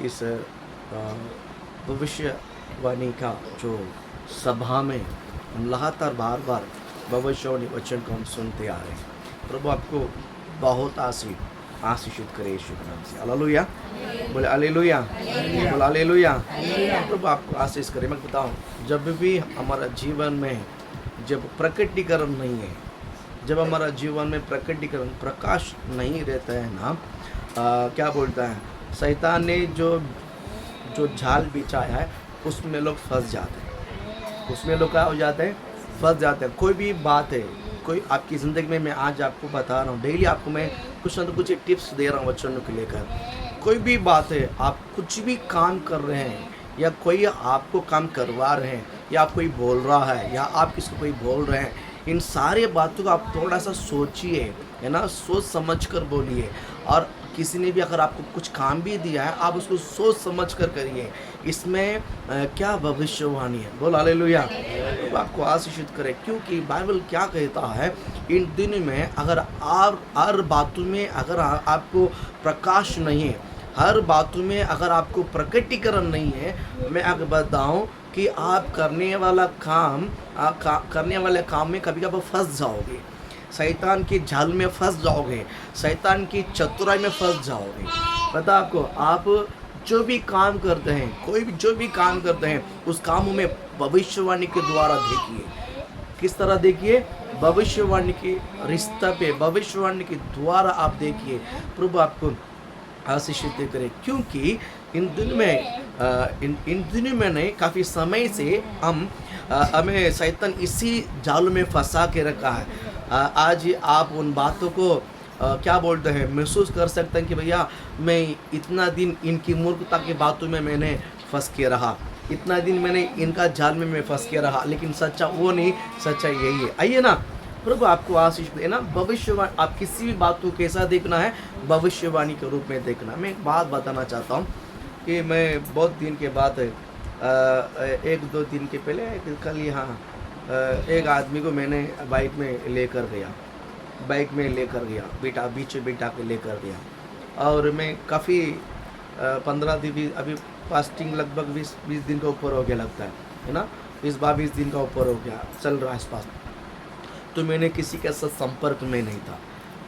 इस भविष्यवाणी का जो सभा में हम लगातार बार बार भविष्यवाणी वचन को हम सुनते आ रहे हैं। प्रभु आपको बहुत आशीषित करे यीशु के नाम से। हालेलुया, बोले हालेलुया, बोले हालेलुया। प्रभु आपको आशीष करे। मैं बताऊं, जब भी हमारा जीवन में जब प्रकटीकरण नहीं है, जब हमारा जीवन में प्रकटीकरण प्रकाश नहीं रहता है ना, क्या बोलता है, शैतान ने जो जाल बिछाया है उसमें लोग फंस जाते हैं। उसमें लोग क्या हो जाते हैं, फंस जाते हैं। कोई भी बात है, कोई आपकी ज़िंदगी में मैं आज आपको बता रहा हूँ, डेली आपको मैं कुछ ना कुछ टिप्स दे रहा हूँ वचनों को लेकर। कोई भी बात है, आप कुछ भी काम कर रहे हैं या कोई आपको काम करवा रहे हैं या आप कोई बोल रहा है या आप किसी को कोई बोल रहे हैं, इन सारे बातों को आप थोड़ा सा सोचिए, है ना, सोच समझ कर बोलिए। और किसी ने भी अगर आपको कुछ काम भी दिया है, आप उसको सोच समझ कर करिए। इसमें क्या भविष्यवाणी है, बोल हालेलुया। तो आपको आशीषित करे, क्योंकि बाइबल क्या कहता है, इन दिनों में अगर आप हर बातों में अगर आपको प्रकाश नहीं है, हर बातों में अगर आपको प्रकटीकरण नहीं है, मैं आपको बताऊं कि आप करने वाले काम में कभी कभी फंस जाओगे, शैतान की जाल में फंस जाओगे, शैतान की चतुराई में फंस जाओगे। पता आपको, आप जो भी काम करते हैं, कोई भी जो भी काम करते हैं, उस कामों में भविष्यवाणी के द्वारा देखिए। किस तरह देखिए, भविष्यवाणी के रिश्ता पे, भविष्यवाणी के द्वारा आप देखिए। प्रभु आपको आशीषित करे, क्योंकि इन दिनों में नहीं, काफ़ी समय से हमें शैतान इसी जाल में फंसा के रखा है। आज आप उन बातों को क्या बोलते हैं, महसूस कर सकते हैं कि भैया मैं इतना दिन इनकी मूर्खता की बातों में मैंने फंस के रहा, इतना दिन मैंने इनका जाल में मैं फंस के रहा, लेकिन सच्चा वो नहीं, सच्चा यही है। आइए ना, प्रभु आपको आशीष दे ना। भविष्यवाणी, आप किसी भी बात को कैसा देखना है, भविष्यवाणी के रूप में देखना। मैं एक बात बताना चाहता हूँ कि मैं बहुत दिन के बाद, एक दो दिन के पहले, कल यहाँ एक आदमी को मैंने बाइक में लेकर गया, बीच में बिठा के लेकर गया। और मैं काफ़ी 15 दिन, अभी फास्टिंग लगभग 20 दिन का ऊपर हो गया लगता है ना, 20-22 दिन का ऊपर हो गया, चल रहा है आसपास। तो मैंने किसी के साथ संपर्क में नहीं था,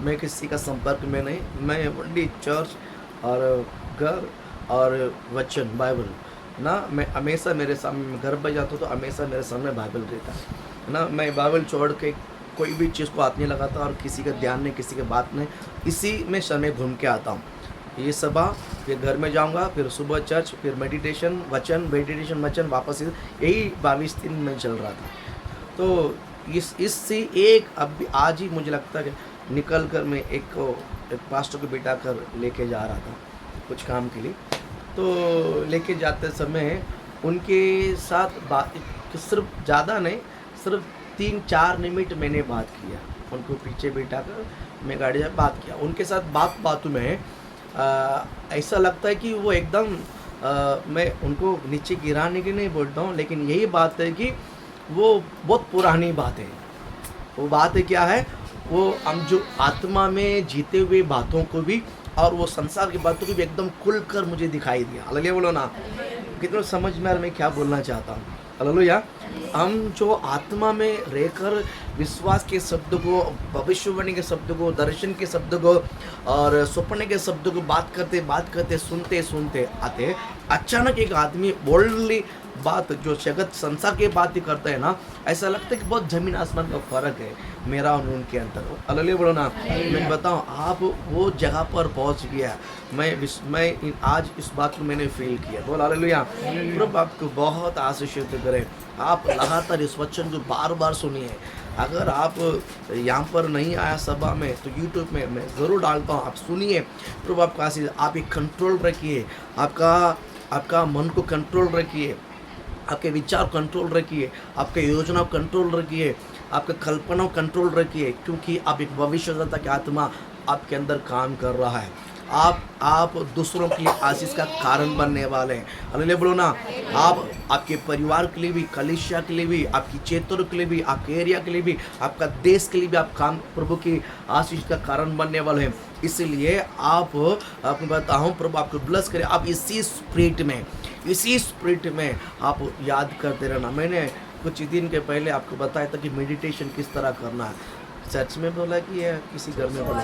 मैं किसी का संपर्क में नहीं, मैं ओनली चर्च और घर और वचन बाइबल ना। मैं हमेशा मेरे सामने, घर पर जाता हूँ तो हमेशा मेरे सामने बाइबल रहता है ना। मैं बाइबल छोड़ के कोई भी चीज़ को हाथ नहीं लगाता और किसी का ध्यान नहीं, किसी के बात नहीं, इसी में समय घूम के आता हूँ। ये सुबह फिर घर में जाऊँगा, फिर सुबह चर्च, फिर मेडिटेशन वचन, वापस यही 22 दिन में चल रहा था। तो इससे एक अब आज ही मुझे लगता है कि निकल कर मैं एक पास्टर को बिठा कर लेके जा रहा था कुछ काम के लिए। तो लेके जाते समय उनके साथ बात, सिर्फ ज़्यादा नहीं, सिर्फ 3-4 मिनट मैंने बात किया। उनको पीछे बिठा कर मैं गाड़ी में बात किया। उनके साथ बातों में ऐसा लगता है कि वो एकदम, मैं उनको नीचे गिराने की नहीं बोलता हूँ, लेकिन यही बात है कि वो बहुत पुरानी बात है। वो बात है क्या है, वो हम जो आत्मा में जीते हुए बातों को भी और वो संसार की बातों को भी एकदम खुलकर मुझे दिखाई दिया। हालेलुया बोलो ना, कितना समझ में आ रहा मैं क्या बोलना चाहता हूँ। हालेलुया। हम जो आत्मा में रहकर विश्वास के शब्द को, भविष्यवाणी के शब्द को, दर्शन के शब्द को और सपने के शब्द को बात करते सुनते आते, अचानक एक आदमी बोल्डली बात, जो जगत संसार की बात ही करता है ना, ऐसा लगता है कि बहुत ज़मीन आसमान का फ़र्क है मेरा और उनके अंदर। हालेलुया बोलो ना। मैं बताऊँ, आप वो जगह पर पहुंच गया। मैं आज इस बात को मैंने फील किया। बोल हालेलुया। प्रभु आपको बहुत आशीषित करे। आप लगातार इस वचन को बार बार सुनिए। अगर आप यहाँ पर नहीं आया सभा में, तो यूट्यूब में मैं ज़रूर डालता हूँ, आप सुनिए। प्रभु आपका आशीष। आप एक कंट्रोल रखिए, आपका मन को कंट्रोल रखिए, आपके विचार कंट्रोल रखिए, आपके योजना कंट्रोल रखिए, आपके कल्पना कंट्रोल रखिए, क्योंकि आप एक भविष्यदाता की आत्मा आपके अंदर काम कर रहा है। आप दूसरों के लिए आशीष का कारण बनने वाले हैं। हालेलुया बोलो ना। आप आपके परिवार के लिए भी, कलीसिया के लिए भी, आपकी क्षेत्रों के लिए भी, आपके एरिया के लिए भी, आपका देश के लिए भी आप काम प्रभु की आशीष का कारण बनने वाले हैं। इसलिए आपको बताता हूँ, प्रभु आपको ब्लेस करे। आप इसी स्पिरिट में आप याद करते रहना। मैंने कुछ दिन के पहले आपको बताया था कि मेडिटेशन किस तरह करना है। चर्च में बोला कि या किसी घर में बोला,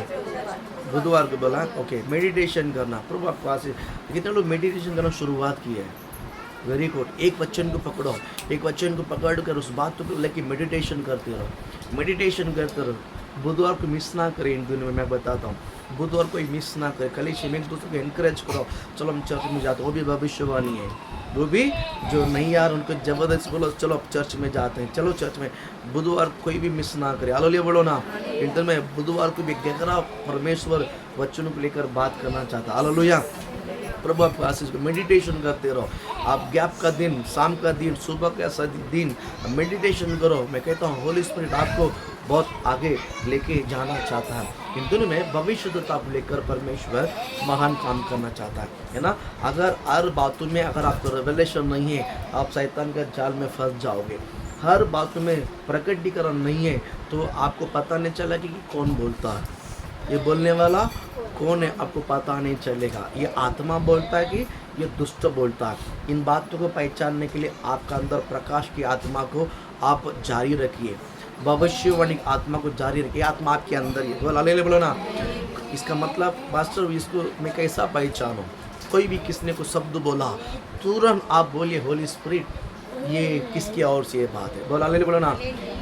बुधवार को बोला ओके मेडिटेशन करना। प्रभु आपको आशीष। कितने लोग मेडिटेशन करना शुरुआत की है? Very good. एक वचन को पकड़ो, एक वचन को पकड़ कर उस बात को लेके मेडिटेशन करते रहो, मेडिटेशन करते रहो। बुधवार को मिस ना करें। इन दिनों में मैं बताता हूँ, बुधवार को मिस ना करें। कलीसिया में एक दूसरे को एनकरेज करो, चलो हम चर्च में जाते हैं। वो भी भविष्यवाणी है। वो भी जो नहीं यार उनको जबरदस्त बोलो चलो अब चर्च में जाते हैं, चलो चर्च में। बुधवार कोई भी मिस ना करे। हालेलुया बोलो ना। इन दिनों में बुधवार को भी गहरा परमेश्वर वचनों को लेकर बात करना चाहता। हालेलुया। प्रभु आपको आशीष को। मेडिटेशन करते रहो। आप गैप का दिन, शाम का दिन, सुबह का दिन मेडिटेशन करो। मैं कहता हूँ होली स्पिरिट आपको बहुत आगे लेके जाना चाहता है। इन दिनों में भविष्यता को लेकर परमेश्वर महान काम करना चाहता है ना। अगर हर बातों में अगर आपको रेवलेशन नहीं है, आप शैतान का जाल में फंस जाओगे। हर बातों में प्रकटीकरण नहीं है तो आपको पता नहीं चला कि कौन बोलता है, ये बोलने वाला कौन है, आपको पता नहीं चलेगा। ये आत्मा बोलता है कि ये दुष्ट बोलता है। इन बातों को पहचानने के लिए आपका अंदर प्रकाश की आत्मा को आप जारी रखिए, भविष्यवाणी आत्मा को जारी रखिए। आत्मा आपके अंदर ही है। बोलो ना। इसका मतलब मास्टर इसको मैं कैसा पहचानूं? कोई भी किसने को शब्द बोला तुरंत आप बोलिए होली स्पिरिट ये किसकी ओर से ये बात है? बोलो ना।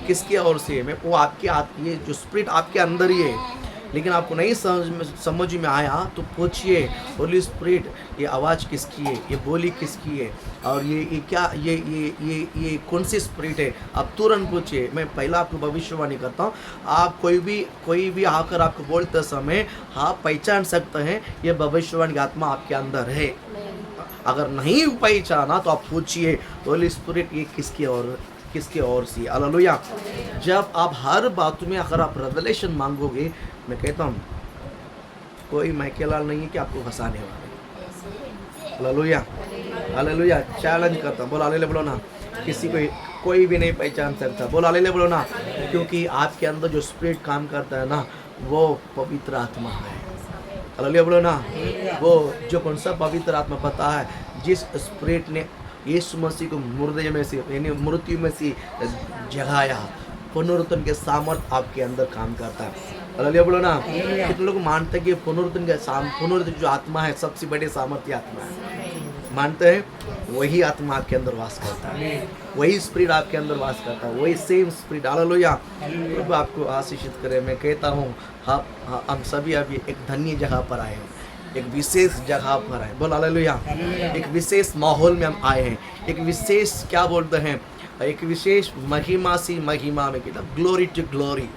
किसकी ओर से? मैं वो आपके ये जो स्पिरिट आपके अंदर ही है, लेकिन आपको नहीं समझ में आया तो पूछिए होली स्पिरिट ये आवाज़ किसकी है, ये बोली किसकी है, और ये क्या ये कौन सी स्पिरिट है? आप तुरंत पूछिए। मैं पहला आपको भविष्यवाणी करता हूँ। आप कोई भी आकर आपको बोलते समय आप पहचान सकते हैं ये भविष्यवाणी की आत्मा आपके अंदर है। अगर नहीं पहचाना तो आप पूछिए होली स्पिरिट ये किसकी ओर से? हालेलुया। जब आप हर बात में अगर आप रेवलेशन मांगोगे, मैं कहता हूँ कोई माइकेलाल नहीं है कि आपको फंसाने वाले। हालेलुया। हालेलुया। चैलेंज करता हूँ। बोल हालेलुया बोलो ना। किसी को कोई भी नहीं पहचान सकता। बोल हालेलुया बोलो ना। क्योंकि आपके अंदर जो स्पिरिट काम करता है ना वो पवित्र आत्मा है। हालेलुया बोलो ना। वो जो कौन सा पवित्र आत्मा पता है? जिस स्पिरिट ने यीशु मसीह को मुर्दे में से यानी मृत्यु में से जगाया, पुनरुत्थान के सामर्थ आपके अंदर काम करता है। हालेलुया बोलो ना। कितने लोग मानते हैं कि पुनरुत्थान जो आत्मा है सबसे बड़ी सामर्थ्य आत्मा है? मानते हैं? वही आत्मा आपके अंदर वास करता है, वही स्पिरिट आपके अंदर वास करता है, वही सेम स्पिरिट। हालेलुया। प्रभु आपको आशीषित करे। मैं कहता हूँ हम सभी अभी एक धन्य जगह पर आए हैं, एक विशेष जगह पर आए। बोल हालेलुया। एक विशेष माहौल में हम आए हैं, एक विशेष क्या बोलते हैं, एक विशेष महिमा सी महिमा में, कहता ग्लोरी टू ग्लोरी,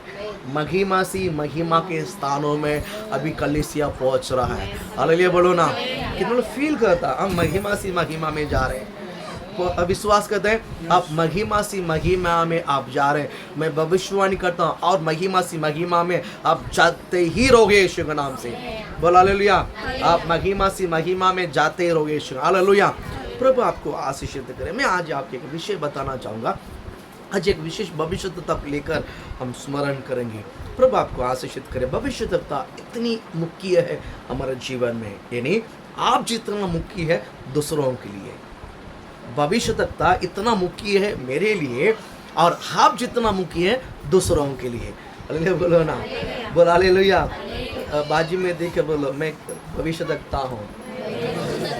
महिमा सी महिमा के स्थानों में अभी कलीसिया पहुंच रहा है। हालेलुया बोलो ना। कितने लोग फील करता हम महिमा सी महिमा में जा रहे हैं? विश्वास करते हैं आप महिमा सी महिमा में आप जा रहे हैं। मैं भविष्यवाणी करता हूँ और महिमा सी महिमा में आप जाते ही रहोगे यीशु के नाम से। बोल हालेलुया। आप महिमा सी महिमा में जाते ही रहोगे यीशु। हालेलुया। प्रभु आपको आशीषित करे। मैं आज आपको एक विषय बताना चाहूँगा। आज एक विशेष भविष्यता को लेकर हम स्मरण करेंगे। प्रभु आपको आशीषित करे। भविष्यता इतनी मुख्य है हमारे जीवन में, यानी आप जितना मुख्य है दूसरों के लिए, भविष्यता इतना मुख्य है मेरे लिए, और आप जितना मुख्य है दूसरों के लिए। हालेलुया बोलो ना। बोल हालेलुया। बाजी में देखे बोलो मैं भविष्यता हूँ,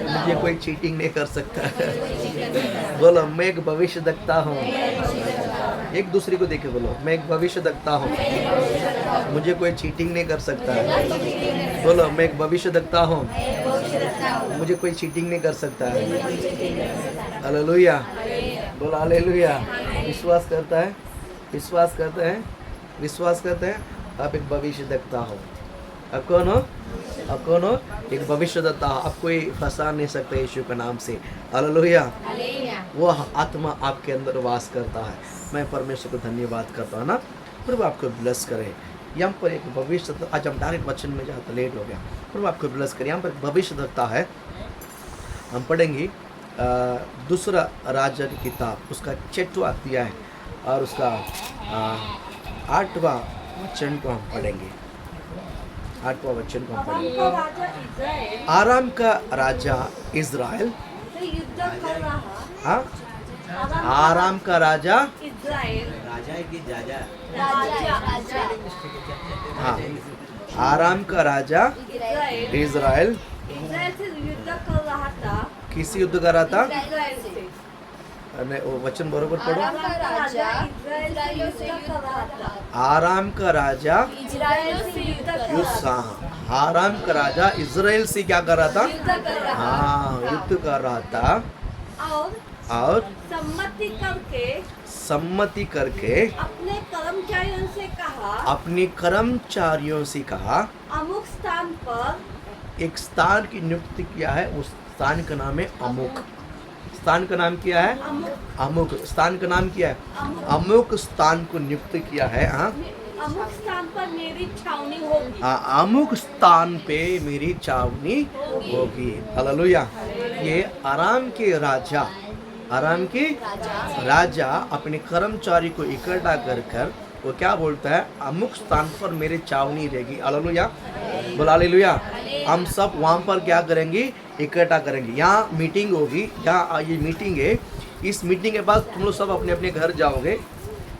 मुझे कोई चीटिंग नहीं कर सकता है। बोलो मैं एक भविष्यता हूँ। एक दूसरे को देखे बोलो मैं एक भविष्यता हूँ, मुझे कोई चीटिंग नहीं कर सकता है। बोलो मैं एक भविष्यता हूँ, मुझे कोई चीटिंग नहीं कर सकता है। हालेलुया। बोलो हालेलुया। विश्वास करता है, विश्वास करते हैं, विश्वास करते हैं आप एक भविष्यता हो। आप कौन हो? आप कौन हो? एक भविष्यद्वक्ता। आप कोई फंसा नहीं सकते यीशु के नाम से। हालेलुया। वो आत्मा आपके अंदर वास करता है। मैं परमेश्वर को धन्यवाद करता हूँ ना। प्रभु आपको ब्लेस करे। यहाँ पर एक भविष्य, आज हम डायरेक्ट वचन में जाते, लेट हो गया, पर आपको ब्लेस करें। यहाँ पर भविष्यद्वक्ता है, हम पढ़ेंगे दूसरा राजा की किताब, उसका 6वां अध्याय है और उसका 8वां वचन को हम पढ़ेंगे। 8वां वचन को हम पढ़ेंगे। आराम का राजा इज़राइल, हाँ, आराम का राजा इज़राइल, राजा है कि जाजा? हाँ, आराम का राजा इज़राइल इज़राइल से युद्ध कर रहा था। किसी युद्ध कर रहा था? इज़राइल से। नहीं, वो वचन बरोबर पढ़ो। आराम का राजा इज़राइल से युद्ध कर रहा था। आराम का राजा इज़राइल से युद्ध कर रहा था। आराम का राजा इज़राइल से क्या कर रहा था? युद्ध कर रहा था। हाँ, युद्ध कर रहा था और सम्मति करके अपने कर्मचारियों से कहा, अपने कर्मचारियों से कहा, अमुक स्थान पर एक स्थान की नियुक्ति किया है, उस स्थान का नाम है अमुक। स्थान का नाम क्या है? अमुक। स्थान का नाम क्या है? अमुक स्थान को नियुक्त किया है। हाँ, अमुक स्थान पर मेरी छावनी होगी। हाँ, अमुक स्थान पे मेरी छावनी होगी। हालेलुया। ये आराम के राजा अपने कर्मचारी को इकट्ठा कर वो क्या बोलता है? अमुक स्थान पर मेरी छावनी रहेगी। हालेलुया, बोला हालेलुया। हम सब वहाँ पर क्या करेंगे? इकट्ठा करेंगे। यहाँ मीटिंग होगी, यहाँ ये मीटिंग है। इस मीटिंग के बाद तुम लोग सब अपने अपने घर जाओगे,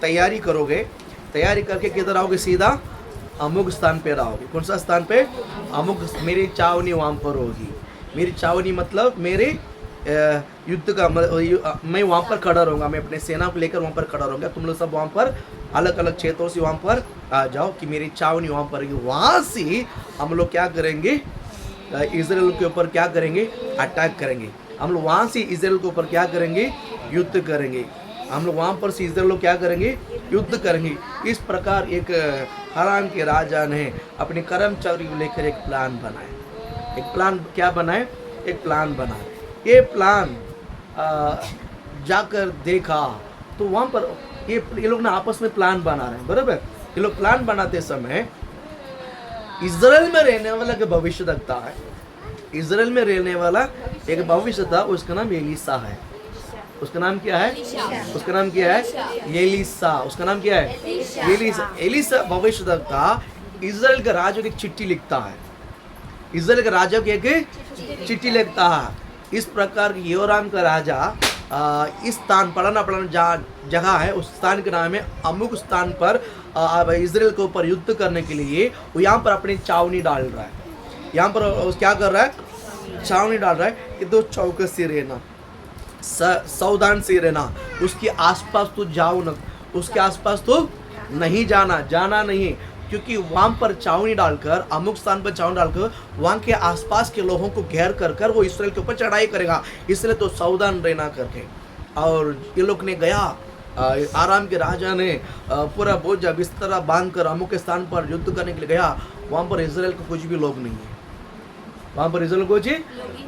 तैयारी करोगे, तैयारी करके किधर आओगे? सीधा अमुक स्थान पे रहोगे। कौन सा स्थान पे? अमुक। मेरी छावनी वहाँ पर होगी। मेरी छावनी मतलब मेरे युद्ध का, मैं वहाँ पर खड़ा रहूँगा, मैं अपने सेना को लेकर वहाँ पर खड़ा रहूँगा। तुम लोग सब वहाँ पर अलग अलग क्षेत्रों से वहाँ पर आ जाओ कि मेरी छावनी वहाँ पर है। वहाँ से हम लोग क्या करेंगे? इज़राइल के ऊपर क्या करेंगे? अटैक करेंगे। हम लोग वहाँ से इज़राइल के ऊपर क्या करेंगे? युद्ध करेंगे। हम लोग वहाँ पर से इज़राइल लोग क्या करेंगे? युद्ध करेंगे। इस प्रकार एक हराम के राजा ने अपने कर्मचारी को लेकर एक प्लान बनाया। एक प्लान क्या बनाए? एक प्लान बनाया। ये प्लान जाकर देखा तो वहाँ पर ये लोग ना आपस में प्लान बना रहे हैं, बराबर। ये लोग प्लान बनाते समय इज़राइल में रहने वाला के भविष्य देखता है। इज़राइल में रहने वाला एक भविष्य था, उसका नाम एलीसा है। उसका नाम क्या है? उसका नाम क्या है? एलीसा। उसका नाम क्या है? एलीसा। एलीसा भविष्य देखता इज़राइल के राजा को एक चिट्ठी लिखता है। इज़राइल के राजा को एक चिट्ठी लिखता है। इस प्रकार योराम का राजा इस स्थान पढ़ाना जगह है, उस स्थान का नाम है अमुक स्थान पर इज़राइल के ऊपर युद्ध करने के लिए वो यहाँ पर अपनी छावनी डाल रहा है। यहाँ पर क्या कर रहा है? छावनी डाल रहा है कि तो चौकस से रहना, सावधान से रहना, उसके आसपास तो जाओ न, उसके आसपास तो नहीं जाना नहीं, क्योंकि वहाँ पर छावनी डालकर, अमुक स्थान पर छावनी डालकर वहाँ के आसपास के लोगों को घेर कर वो इस्राएल के ऊपर चढ़ाई करेगा, इसलिए तो सावधान रहना करके। और ये लोग ने गया, आराम के राजा ने पूरा बोझा बिस्तरा बांध कर अमुक स्थान पर युद्ध करने के लिए गया। वहाँ पर इस्राएल को कुछ भी लोग नहीं है, वहाँ पर इस्राएल को कुछ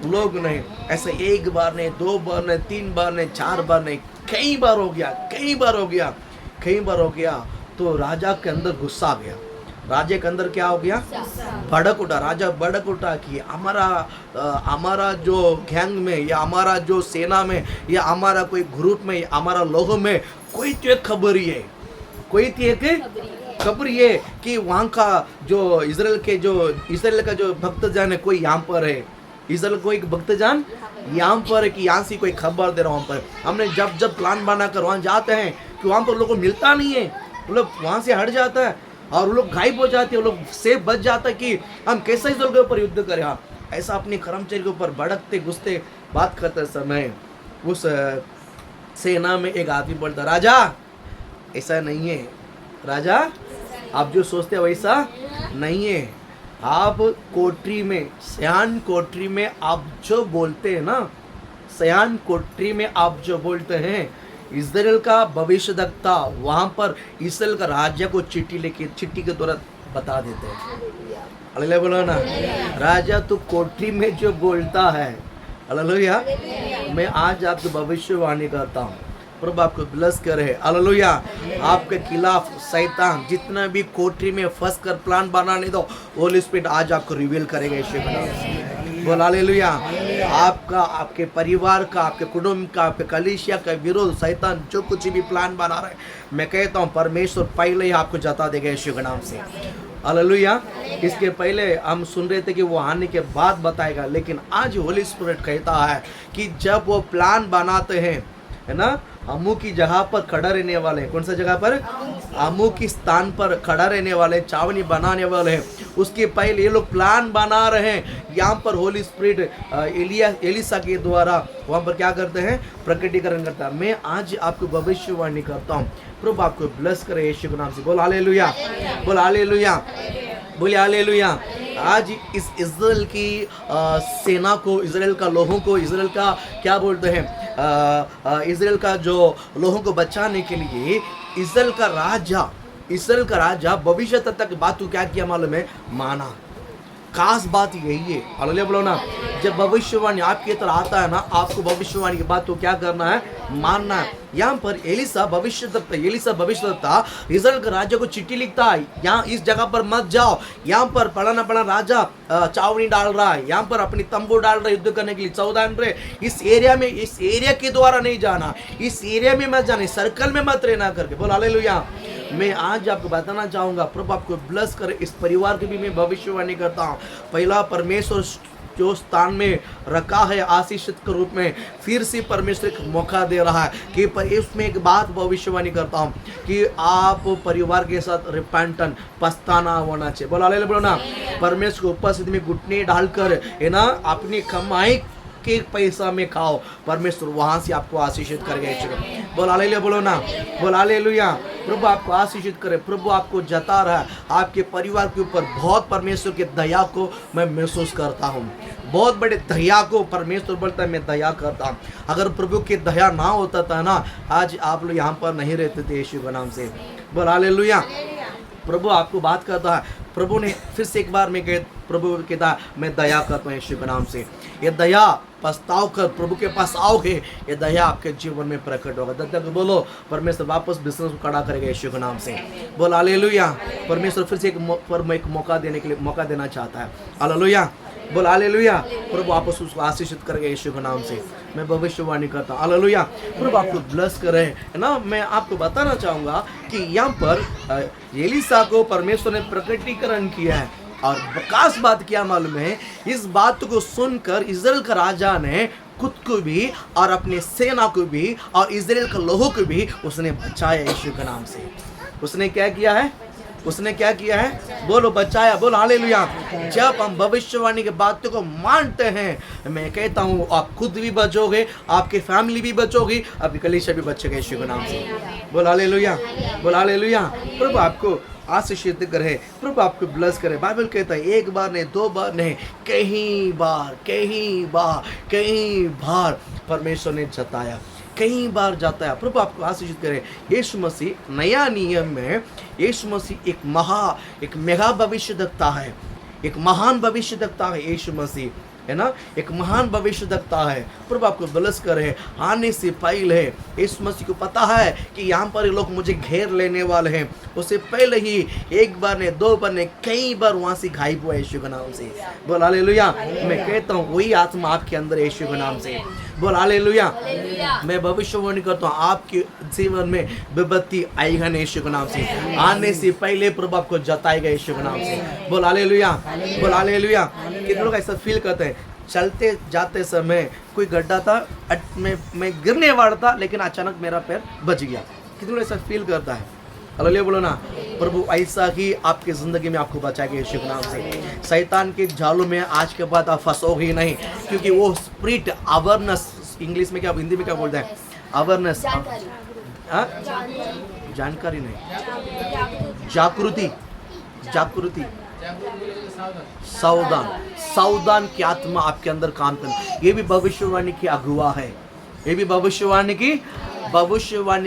लोग नहीं। ऐसे एक बार नहीं, दो बार नहीं, तीन बार नहीं, चार बार नहीं, कई बार हो गया। तो राजा के अंदर गुस्सा आ गया। राजा के अंदर क्या हो गया? भड़क उठा। राजा भड़क उठा कि हमारा जो गैंग में या हमारा जो सेना में या हमारा कोई ग्रुप में या हमारा लोगों में कोई तो एक खबर ये कि वहाँ का जो इज़राइल का जो भक्तजन है कोई यहाँ पर है। इज़राइल को एक भक्तजन यहाँ पर है कि यहाँ से कोई खबर दे रहा वहाँ पर। हमने जब प्लान बनाकर वहाँ जाते हैं कि वहाँ पर लोगों को मिलता नहीं है, वो लोग वहाँ से हट जाता है और वो लोग गायब हो जाते हैं, वो लोग सेफ बच जाता है कि हम कैसे इज़राइल के ऊपर युद्ध करें। हाँ, ऐसा अपने कर्मचारी के ऊपर भड़कते गुस्से बात करते समय उस सेना में एक आदमी बोलता, राजा ऐसा नहीं है, राजा आप जो सोचते हैं वैसा नहीं है। आप कोठरी में, सयान कोठरी में आप जो बोलते हैं ना, सयान कोठरी में आप जो बोलते हैं, इज़राइल का भविष्यद्वक्ता वहाँ पर इज़राइल का राज्य को चिट्ठी के द्वारा बता देते हैं। हालेलुया बोलो ना। राजा तो कोठरी में जो बोलता है, हालेलुया, मैं आज आपको भविष्यवाणी करता हूँ, प्रभु आपको ब्लेस करे। हालेलुया। आपके खिलाफ शैतान जितना भी कोठरी में फंस कर प्लान बनाने दो, होली स्पिरिट आज आपको रिवील करेगा यीशु के नाम से। बोल हालेलुया। आपका, आपके परिवार का, आपके कुटुंब का, आपके कलीसिया का विरोध शैतान जो कुछ भी प्लान बना रहा है, मैं कहता हूँ परमेश्वर पहले ही आपको जता देगा यीशु के नाम से। हालेलुया। इसके पहले हम सुन रहे थे कि वो आने के बाद बताएगा, लेकिन आज होली स्पिरिट कहता है कि जब वो प्लान बनाते हैं, है ना, अम्मू की जगह पर खड़ा रहने वाले हैं। कौन सा जगह पर? अम्मू की स्थान पर खड़ा रहने वाले, चावनी बनाने वाले हैं। उसके पहले ये लोग प्लान बना रहे हैं। यहाँ पर होली स्पिरिट एलिसा के द्वारा वहाँ पर क्या करते हैं? प्रकटीकरण करता है। मैं आज आपको भविष्यवाणी करता हूँ, प्रभु आपको ब्लेस करे यीशु के नाम से। बोल हालेलुया, बोल हालेलुया, बोले हालेलुया। आज इस इज़राइल की सेना को, इज़राइल का लोगों को, इज़राइल का क्या बोलते हैं, इज़राइल का जो लोगों को बचाने के लिए इज़राइल का राजा भविष्य तक बात को क्या किया मालूम है? माना। खास बात यही है। हालेलुया बोलो ना। जब भविष्यवाणी आपकी तरह आता है ना, आपको भविष्यवाणी की बात को क्या करना है? मानना है। यहाँ पर एलिसा भविष्यद्वक्ता इज़राइल के राजा को चिट्ठी लिखता है, यहाँ इस जगह पर मत जाओ, यहाँ पर पड़ा राजा चावनी डाल रहा है, यहाँ पर अपनी तंबू डाल रहा है युद्ध करने के लिए। सावधान रहे, इस एरिया के द्वारा नहीं जाना, इस एरिया में मत जाना, सर्कल में मत रहना करके। बोल हालेलुया। मैं आज आपको बताना चाहूँगा, प्रभु आपको ब्लेस करे। इस परिवार की भी मैं भविष्यवाणी करता हूँ। पहला, परमेश्वर जो स्थान में रखा है आशीषित के रूप में, फिर से परमेश्वर एक मौका दे रहा है कि इसमें एक बात भविष्यवाणी करता हूँ कि आप परिवार के साथ रिपेंटेंट, पछताना होना चाहिए। बोला हालेलुया बोलो ना। परमेश्वर की उपस्थिति में घुटने डालकर, है ना, अपनी कमाई के पैसा में खाओ, परमेश्वर वहां से आपको आशीषित करेगा। बोल हालेलुया बोलो ना। बोल हालेलुया। प्रभु आपको आशीषित करे। प्रभु आपको जता रहा है। आपके परिवार के ऊपर बहुत परमेश्वर की दया को मैं महसूस करता हूँ। बहुत बड़े दया को परमेश्वर बोलता है मैं दया करता हूँ। अगर प्रभु की दया ना होता था ना, आज आप लोग यहाँ पर नहीं रहते थे यीशु के नाम से। बोल हालेलुया। प्रभु आपको बात करता है। प्रभु ने फिर से एक बार प्रभु कहता मैं दया करता हूँ यीशु के नाम से। ये दया पछताव कर प्रभु के पास आओगे, ये दया आपके जीवन में प्रकट होगा। तब बोलो परमेश्वर वापस बिजनेस को खड़ा करेगा यीशु के नाम से। बोल हालेलुया। परमेश्वर फिर से एक मौका देने के लिए मौका देना चाहता है। हालेलुया। बोल हालेलुया। प्रभु वापस उसको आशीषित करेगा यीशु के नाम से। मैं भविष्यवाणी करता हूँ। हालेलुया। प्रभु आपको ब्लेस करे, है ना। मैं आपको बताना चाहूँगा कि यहाँ पर एलिसा को परमेश्वर ने प्रकटीकरण किया है, और खास बात क्या मालूम है? इस बात को सुनकर इज़राइल का राजा ने खुद को भी और अपने सेना को भी और इज़राइल के लोगों को भी उसने बचाया यीशु के नाम से। उसने क्या किया है? उसने क्या किया है? बोलो बचाया। बोलो हालेलुया। जब हम भविष्यवाणी की बातों को मानते हैं, मैं कहता हूँ आप खुद भी बचोगे, आपकी फैमिली भी बचोगी, आपकी कलीसिया भी बचेगा यीशु के नाम से। बोलो हालेलुया। बोलो हालेलुया। प्रभु आपको आशीषित करे, प्रभु आपको ब्लेस करे। बाइबल कहता है एक बार नहीं, दो बार नहीं, कई बार परमेश्वर ने जताया, कई बार जाता है। प्रभु आपको आशीषित करे। यीशु मसीह नया नियम में यीशु मसीह एक मेगा भविष्यद्वक्ता है, एक महान भविष्यद्वक्ता है यीशु मसीह, है ना। एक महान भविष्यद्वक्ता है। प्रभु आपको ब्लेस करे। आने से पहले यीशु मसीह को पता है कि यहाँ पर लोग मुझे घेर लेने वाले हैं। उससे पहले ही एक बार ने, दो बार ने, कई बार वहाँ से गायब हुआ यीशु के नाम से। बोल हालेलुया। मैं कहता हूँ वही आत्मा आपके अंदर यीशु के नाम से। बोल हालेलुया। मैं भविष्यवाणी करता हूँ आपके जीवन में विपत्ति आएगा यीशु के नाम से। आने से पहले प्रभु आपको जताएगा यीशु के नाम से। बोल हालेलुया। बोल हालेलुया। कितने लोग ऐसा फील करते हैं? चलते जाते समय कोई गड्ढा था, मैं गिरने वाला था, लेकिन अचानक मेरा पैर बच गया। कितने लोग ऐसा फील करता है? हालेलुया बोलो ना। प्रभु ऐसा ही आपकी ज़िंदगी में आपको बचाएगा यीशु के नाम से। शैतान के जालों में आज के बाद आप फंसोगे ही नहीं, क्योंकि वो स्पिरिट अवेयरनेस, इंग्लिश में क्या, हिंदी में क्या बोलते हैं? अवेयरनेस, जानकारी नहीं, जागृति, सावधान की आत्मा आपके अंदर काम करना। ये भी भविष्यवाणी की अगुवा है। ये भी भविष्यवाणी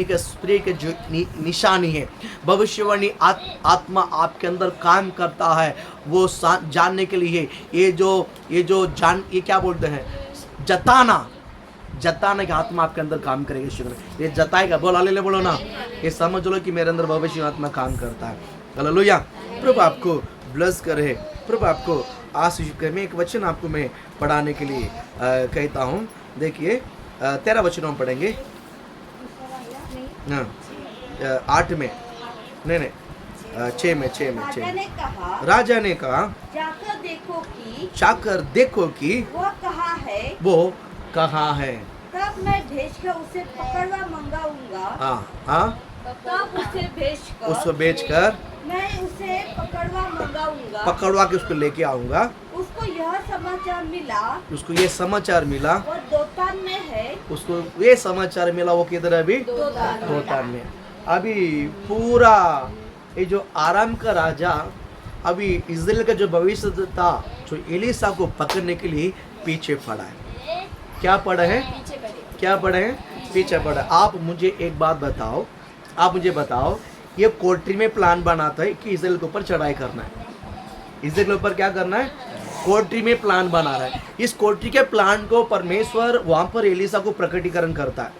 के स्पिरिट के जो निशानी है। भविष्यवाणी आत्मा आपके अंदर काम करता है, वो जानने के लिए ये क्या बोलते हैं? जताना, जताने का आत्मा आपके अंदर काम करेगा यीशु के नाम। ये जताएगा, बोल हालेलुया बोलो ना, ये समझ लो कि मेरे अंदर भविष्य आत्मा काम करता है। हालेलुया। प्रभु आपको ब्लेस करे, प्रभु आपको आशीष करे। मैं एक वचन आपको मैं पढ़ाने के लिए कहता हूँ। देखिए 13 वचनों में पढ़ेंगे। हाँ 8 में नहीं 6 में राजा ने कहा जाकर देखो कि वो कहाँ है। तब मैं भेजकर उसे पकड़वा मंगाऊंगा। हाँ तब उसको बेचकर मैं उसे पकड़वा के उसको लेके आऊंगा। उसको यह समाचार मिला वो दोतान में है। उसको ये समाचार मिला, वो किधर है अभी? दोतान में। अभी पूरा ये जो आराम का राजा अभी इस्राएल का जो भविष्य था, जो एलीसा को पकड़ने के लिए पीछे पड़ा है। क्या पड़ा है? पीछे पड़ा। आप मुझे एक बात बताओ, ये कोठरी में प्लान बनाता है कि इस्राएल के ऊपर चढ़ाई करना है। इस्राएल के ऊपर क्या करना है? कोठरी में प्लान बना रहा है। इस कोठरी के प्लान को परमेश्वर वहां पर एलीसा को प्रकटीकरण करता है।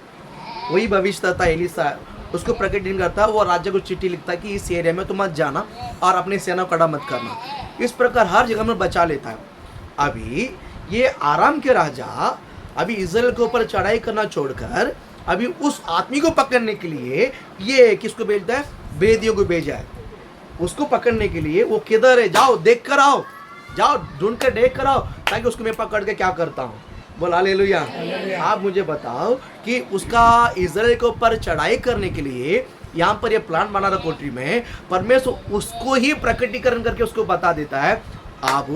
वही भविष्य था एलीसा, उसको प्रकटीकरण करता है। वो राजा को चिट्ठी लिखता है कि इस एरिया में तुम मत जाना और अपनी सेना को खड़ा मत करना। इस प्रकार हर जगह में बचा लेता है। अभी ये आराम के राजा अभी इस्राएल के ऊपर चढ़ाई करना छोड़कर अभी उस आदमी को पकड़ने के लिए ये किसको भेजता है? बेदियों को भेजा है उसको पकड़ने के लिए। वो किधर है? जाओ देख कर आओ, जाओ ढूंढ कर देख कर आओ, ताकि उसको मैं पकड़ के क्या करता हूँ। बोल हालेलुया। आप मुझे बताओ कि उसका इस्राएल के ऊपर चढ़ाई करने के लिए यहाँ पर ये प्लान बना रहा कोठरी में, परमेश्वर उसको ही प्रकटीकरण करके उसको बता देता है। आप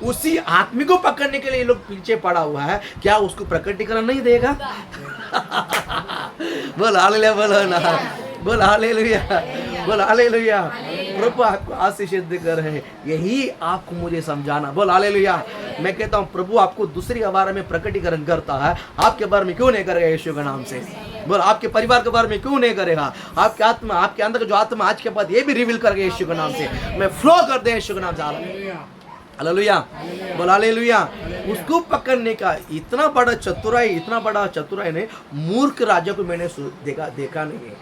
उसी आदमी को पकड़ने के लिए लोग पीछे पड़ा हुआ है, क्या उसको प्रकटीकरण नहीं देगा? बोल हालेलुया बोलो ना, बोल हालेलुया, बोल हालेलुया। प्रभु आपको आशीष कर रहे हैं, यही आपको मुझे समझाना। बोल हालेलुया। मैं कहता हूँ प्रभु आपको दूसरी के बारे में प्रकटीकरण करता है, आपके बारे में क्यों नहीं करेगा यीशु के नाम से? बोल आपके परिवार के बारे में क्यों नहीं करेगा? आपके आत्मा, आपके अंदर जो आत्मा आज के बाद ये भी रिवील करेगा यीशु के नाम से। मैं फ्लो कर दे यीशु के नाम से। हालेलुया बोल हालेलुया। उसको पकड़ने का इतना बड़ा चतुराई ने मूर्ख राजा को मैंने देखा नहीं है।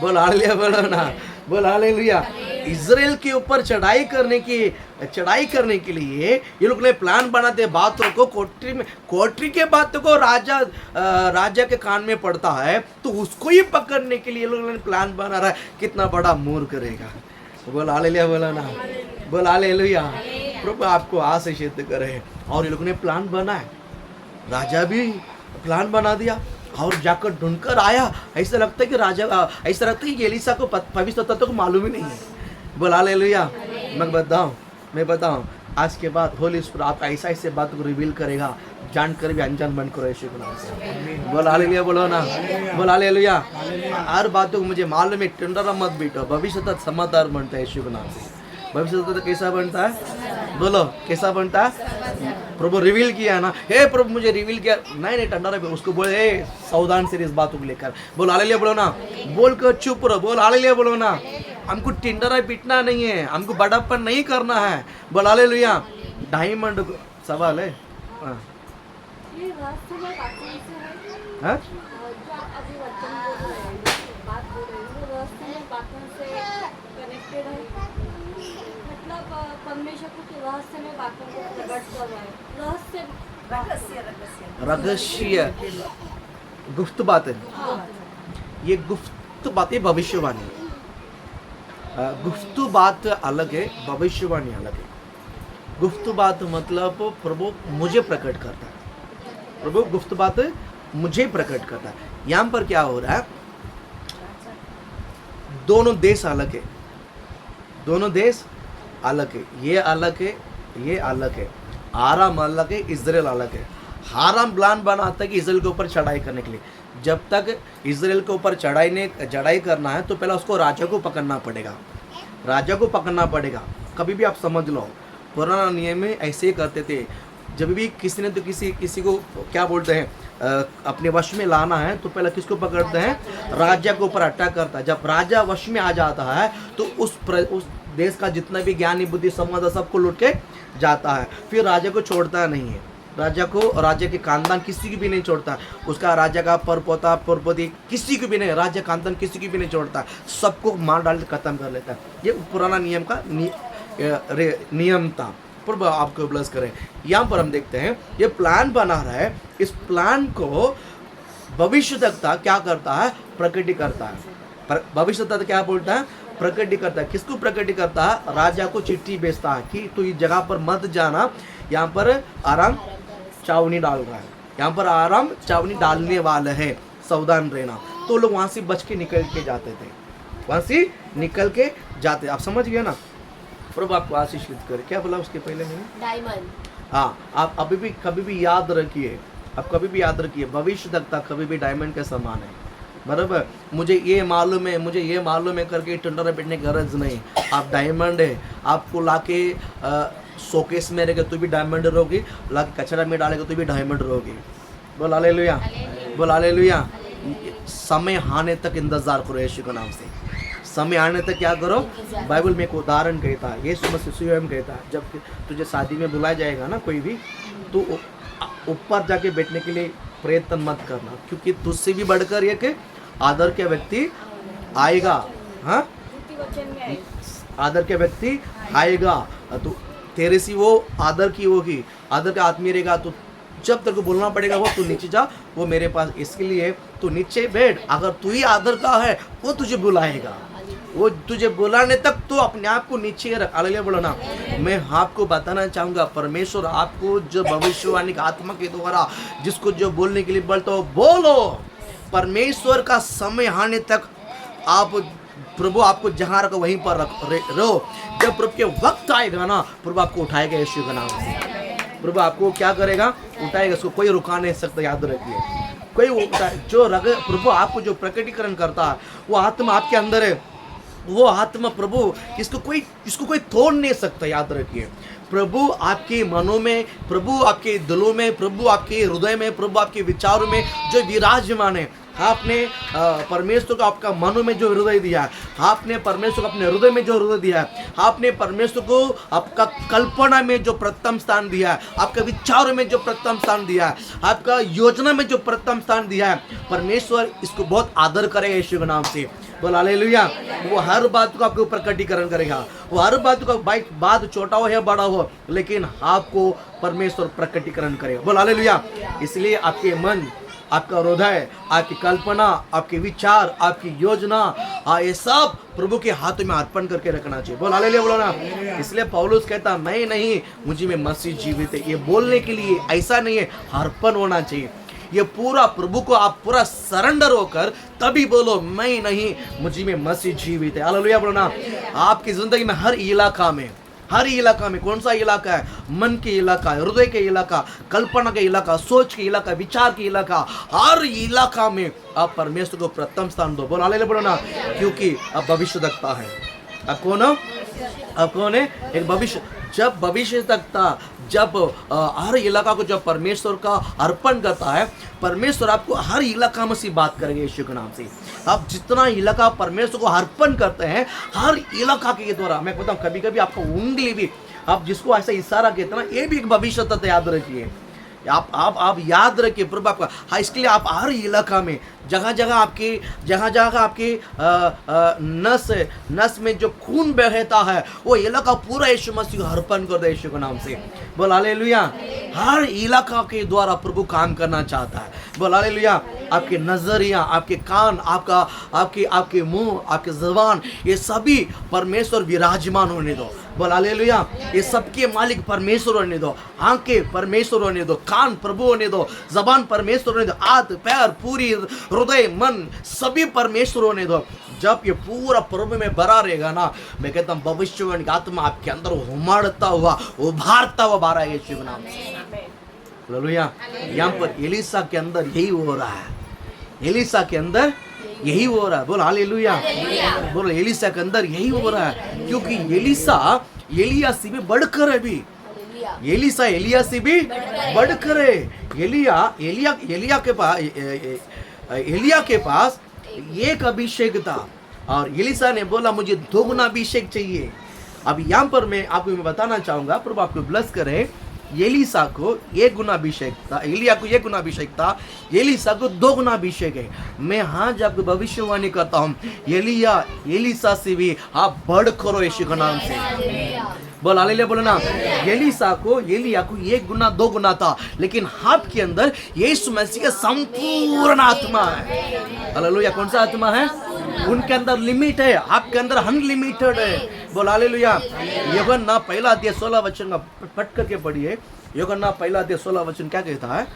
बोल हालेलुया बोलो ना, बोल हालेलुया। इजराइल के ऊपर चढ़ाई करने के लिए ये लोग ने प्लान बनाते, बातों को कोठरी के बातों को राजा के कान में पड़ता है, तो उसको ही पकड़ने के लिए ये लोग ने प्लान बना रहा है। कितना बड़ा मूर्ख रहेगा। बोल हालेलुया बोलो ना, बोल हालेलुया। प्रभु आपको आशीषित करे। और ये लोग ने प्लान बनाया, राजा भी प्लान बना दिया और जाकर ढूंढकर आया। ऐसा लगता है कि एलीसा को भविष्य तत्व को मालूम ही नहीं है। बोल हालेलुया। मैं बताऊं आज के बाद होली स्पिरिट आपका ऐसा बात को रिवील करेगा, जानकर भी अनजान बन करो यीशु के नाम से। बोल हालेलुया बोलो ना, बोल हालेलुया। हर बातों को मुझे मालूम है, टेंडर मत बीटो, भविष्य तक समाधान बनता है यीशु के नाम से। भविष्य तो कैसा बनता है? बोलो कैसा बनता है? प्रभु रिवील किया ना, हे प्रभु मुझे रिवील किया। नहीं टंडा उसको बोले सावधान से इस बातों को लेकर। बोल हालेलुया बोलो ना, बोल कर चुप रहो। बोल हालेलुया बोलो ना। हमको टिंडरा पीटना नहीं है, हमको बड़ापन नहीं करना है। बोल हालेलुया। डायमंड सवाल है। हाँ रहस्य गुप्त बात है। ये गुप्त बात, ये भविष्यवाणी। गुप्त बात अलग है, भविष्यवाणी अलग है। गुप्त बात मतलब प्रभु मुझे प्रकट करता है। प्रभु गुप्त बात मुझे प्रकट करता है। यहाँ पर क्या हो रहा है? दोनों देश अलग है, दोनों देश अलग है। ये अलग है, ये अलग है। आराम अलग है, इजराइल अलग है। आराम प्लान बनाता है कि इजराइल के ऊपर चढ़ाई करने के लिए। जब तक इजराइल के ऊपर चढ़ाई करना है तो पहले उसको राजा को पकड़ना पड़ेगा। कभी भी आप समझ लो, पुराना नियम में ऐसे ही करते थे। जब भी किसी ने तो किसी को क्या बोलते हैं, अपने वश में लाना है तो पहले किसको पकड़ते हैं? राजा के ऊपर अटैक करता है। जब राजा वश में आ जाता है तो उस देश का जितना भी ज्ञानी बुद्धि समझ सबको लूट के जाता है, फिर राजा को छोड़ता नहीं है। राजा को, राजा के खानदान किसी की भी नहीं छोड़ता, उसका राजा का परपोता परपोती किसी को भी नहीं, राजा खानदान किसी की भी नहीं छोड़ता, सबको मार डाल के खत्म कर लेता है। ये पुराना नियम का नियम था। प्रभु आपको ब्लेस करें। यहाँ पर हम देखते हैं ये प्लान बना रहा है, इस प्लान को भविष्यद्वक्ता क्या करता है, प्रकट करता है। भविष्यद्वक्ता क्या बोलता है, प्रकट करता है। किसको प्रकट करता है, राजा को चिट्ठी भेजता है कि तू इस जगह पर मत जाना, यहाँ पर आराम चावनी डाल रहा है, यहाँ पर आराम चावनी डालने वाला है, सावधान रहना। तो लोग वहाँ से बच के निकल के जाते थे, वहाँ से निकल के जाते। आप समझ गए ना। प्रभु आपको आशीषित करे। क्या बोला उसके पहले मैंने, डायमंड। हाँ, आप अभी भी कभी भी याद रखिए, आप कभी भी याद रखिए, भविष्यद्वक्ता कभी भी डायमंड के समान है। बराबर, मुझे ये मालूम है, मुझे ये मालूम है करके टंडरा बैठने की गरज नहीं। आप डायमंड है, आपको लाके शोकेस में रहेगा तो भी डायमंड रहोगी, लाके कचरा में डालेगा तो भी डायमंड रहोगी। बोल हालेलुया, बोल हालेलुया। समय आने तक इंतजार करो यीशु के नाम से। समय आने तक क्या करो, बाइबल में एक उदाहरण कहता है, यीशु मसीह स्वयं कहता है, जब तुझे शादी में बुलाया जाएगा ना कोई भी, तो ऊपर जाके बैठने के लिए प्रयत्न मत करना, क्योंकि तुझसे भी बढ़कर एक आदर के व्यक्ति आएगा। हाँ, आदर के व्यक्ति आएगा, तो तेरे से वो आदर की होगी, आदर का आदमी रहेगा। तो जब तेरे को बोलना पड़ेगा वो तू नीचे जा, वो मेरे पास, इसके लिए तू नीचे बैठ। अगर तू ही आदर का है वो तुझे बुलाएगा, वो तुझे बुलाने तक तो अपने आप को नीचे रख। हालेलुया बोलो ना। मैं आपको बताना चाहूँगा, परमेश्वर आपको जो भविष्यवाणी का आत्मा के द्वारा जिसको जो बोलने के लिए बोलता हो, बोलो। परमेश्वर का समय आने तक आप, प्रभु आपको जहाँ रखो वहीं पर रहो। जब प्रभु के वक्त आएगा ना, प्रभु आपको उठाएगा यीशु के नाम से। प्रभु आपको क्या करेगा, उठाएगा, उसको कोई रुका नहीं सकता। याद रखिए, कोई जो प्रभु आपको जो प्रकटीकरण करता है, वो आत्मा आपके अंदर है, वो आत्मा प्रभु इसको कोई तोड़ नहीं सकता। याद रखिए, प्रभु आपके मनों में, प्रभु आपके दिलों में, प्रभु आपके हृदय में, प्रभु आपके विचारों में जो विराजमान है। आपने परमेश्वर को आपका मनों में जो हृदय दिया है, आपने परमेश्वर को अपने हृदय में जो हृदय दिया है, आपने परमेश्वर को आपका कल्पना में जो प्रथम स्थान दिया है, आपका विचारों में जो प्रथम स्थान दिया है, आपका योजना में जो प्रथम स्थान दिया है, परमेश्वर इसको बहुत आदर करेगा यीशु के नाम से। बोल हालेलुया। वो हर बात को आपके ऊपर प्रकटीकरण करेगा, वो हर बात को, बात छोटा हो या बड़ा हो, लेकिन आपको परमेश्वर प्रकटीकरण करेगा। बोल हालेलुया। इसलिए आपके मन, आपका हृदय, आपकी कल्पना, आपके विचार, आपकी योजना, ये सब प्रभु के हाथों में अर्पण करके रखना चाहिए। बोल हालेलुया बोलो ना। इसलिए पौलुस कहता, मैं नहीं, मुझे में मसीह जीवित है। ये बोलने के लिए ऐसा नहीं है, अर्पण होना चाहिए। ये पूरा प्रभु को आप पूरा सरेंडर होकर तभी बोलो, मैं नहीं, मुझे में मसीह जीवित है। हालेलुया बोलो ना। आपकी जिंदगी में हर इलाका में, कौन सा इलाका है, मन के इलाका, हृदय के इलाका, कल्पना के इलाका, सोच के इलाका, विचार के इलाका, हर इलाका में आप परमेश्वर को प्रथम स्थान दो। बोल हालेलुया बोलो ना। क्योंकि अब भविष्यद्वक्ता है। अब कौन हो, अब कौन है, एक भविष्य। जब भविष्यद्वक्ता, जब हर इलाका को जब परमेश्वर का अर्पण करता है, परमेश्वर आपको हर इलाका में से बात करेंगे यीशु के नाम से। आप जितना इलाका परमेश्वर को अर्पण करते हैं, हर इलाका के द्वारा, मैं बताऊं, कभी कभी आपको उंगली भी, आप जिसको ऐसा इशारा कहते हैं ना, ये भी एक भविष्य तत्व याद रखिए। आप याद रखिए प्रभु आपका। हाँ, इसके लिए आप हर इलाका में, जगह जगह आपके नस में जो खून बहता है, वो इलाका पूरा यीशु मसीह को अर्पण कर दे यीशु के नाम से। बोल हालेलुया। हर इलाका के द्वारा प्रभु काम करना चाहता है। बोल हालेलुया। आपके नजरिया, आपके कान, आपके मुंह, आपके जबान, ये सभी परमेश्वर विराजमान होने दो। बोल हालेलुया। ये सबके मालिक परमेश्वर होने दो। आंखें परमेश्वर होने दो, कान प्रभु होने दो, जबान परमेश्वर होने दो, हाथ पैर, पूरी हृदय मन सभी परमेश्वर होने दो। जब ये पूरा प्रभु में भरा रहेगा ना, मैं कहता हूँ भविष्यवाणी का आत्मा आपके अंदर उमड़ता हुआ, उभारता हुआ बाहर आएगा यीशु के नाम से। हालेलुया। यहाँ पर एलिसा के अंदर यही हो रहा है, एलिसा के अंदर यही हो रहा है। बोल हालेलुया। बोल एलिसा के अंदर यही हो रहा है, क्योंकि एलिसा एलिया से भी बढ़कर है। भी एलिसा एलिया से भी बढ़कर है। एलिया के पास एक अभिषेक था, और एलिसा ने बोला मुझे दोगुना अभिषेक चाहिए। अब यहाँ पर मैं आपको बताना चाहूंगा, प्रभु आपको ब्लेस करे। एलिसा को 1 गुना अभिषेक था, एलिया को 1 गुना अभिषेक था, एलिसा को 2 गुना अभिषेक है। मैं आज आपको भविष्यवाणी करता हूँ, एलिसा से भी आप बढ़ करो यीशु के नाम से। बोल हालेलुया, बोलो ना। एलिया को 1 गुना 2 गुना था, लेकिन आपके अंदर यीशु मसीह का संपूर्ण आत्मा है। हालेलुया, कौन सा आत्मा है? उनके अंदर लिमिट है, आपके अंदर अनलिमिटेड है। बोल हालेलुया। यूहन्ना 1 अध्याय 16 वचन का पढ़ करके पढ़िए। यूहन्ना 1 अध्याय 16 वचन क्या कहता है?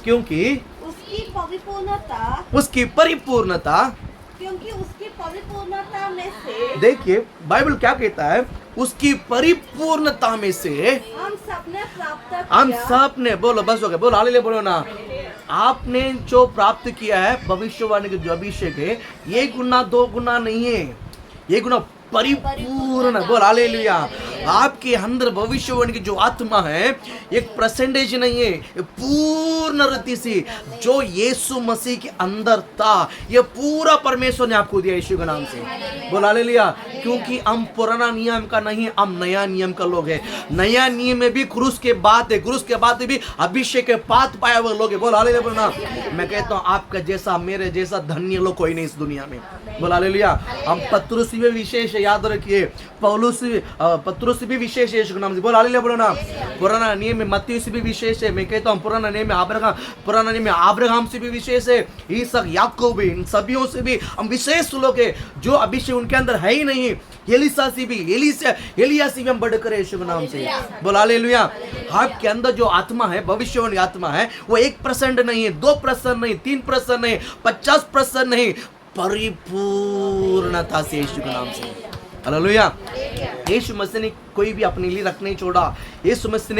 क्योंकि उसकी परिपूर्णता में से, देखिए बाइबल क्या कहता है, उसकी परिपूर्णता में से हम सब ने बोलो, बस हो गया, बोलो हालेलुया, बोलो ना। आपने जो प्राप्त किया है भविष्यवाणी के जो अभिषेक है, 1 गुना 2 गुना नहीं है, 1 गुना परिपूर्ण। बोल हालेलुया। आपके अंदर भविष्यवाणी की जो आत्मा है, एक परसेंटेज नहीं है, पूर्ण रीति से जो यीशु मसीह के अंदर था, ये पूरा परमेश्वर ने आपको दिया यीशु के नाम से। बोल हालेलुया। क्योंकि हम पुराना नियम का नहीं, हम नया नियम का लोग हैं। नया नियम में भी क्रूस के बाद है, क्रूस के बाद भी अभिषेक के पात पाया हुए लोग हैं। बोल हालेलुया, बोलना। मैं कहता हूँ आपका जैसा, मेरे जैसा धन्य लोग कोई नहीं इस दुनिया में। बोल हालेलुया। हम पत्रुस भी विशेष है, याद रखिए, पत्रुस भी विशेष है यीशु के नाम से। बोल हालेलुया, बोलो ना। पुराना नियम में मत्ती से भी विशेष है। मैं कहता हूँ पुराना नियम में अब्राहम से भी विशेष है, इसहाक याकूब, इन सभियों से भी हम विशेष लोग हैं, जो अभिषेक उनके अंदर है ही नहीं। एलिया से भी हम बढ़कर यीशु के नाम से। बोल हालेलुया। आपके अंदर जो आत्मा है, भविष्यवाणी आत्मा है, वो 1% नहीं है, 2% नहीं, 3% नहीं, 50% नहीं, परिपूर्णता से यीशु के नाम से। हालेलुया। यीशु मसीह ने कोई भी अपने लिए रख नहीं छोड़ा। यीशु मसीह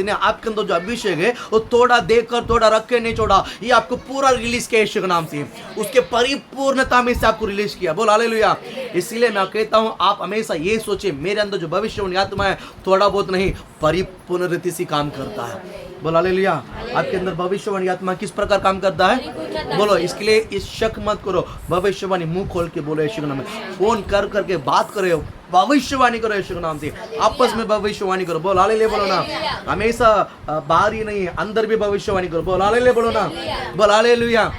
ने आपके अंदर जो अभिषेक है वो थोड़ा देकर, थोड़ा रख के नहीं छोड़ा, ये आपको पूरा रिलीज किया यीशु के नाम से, उसके परिपूर्णता में से आपको रिलीज किया। बोल हालेलुया। इसीलिए मैं कहता हूँ आप हमेशा ये सोचे, मेरे अंदर जो भविष्यवाणी आत्मा है थोड़ा बहुत नहीं, परिपूर्ण रीति से काम करता है। बोल हालेलुया। आपके अंदर भविष्यवाणी आत्मा किस प्रकार काम करता है? बोलो, इसके लिए इस शक मत करो, भविष्यवाणी मुंह खोल के बोलो यीशु के नाम में, फोन कर करके बात करो, भविष्यवाणी करो यीशु के नाम से, आपस में भविष्यवाणी करो। बोल हालेलुया, बोलो ना। हमेशा बाहर ही नहीं, अंदर भी भविष्यवाणी करो। बोल हालेलुया, बोलो ना। बोल हालेलुया।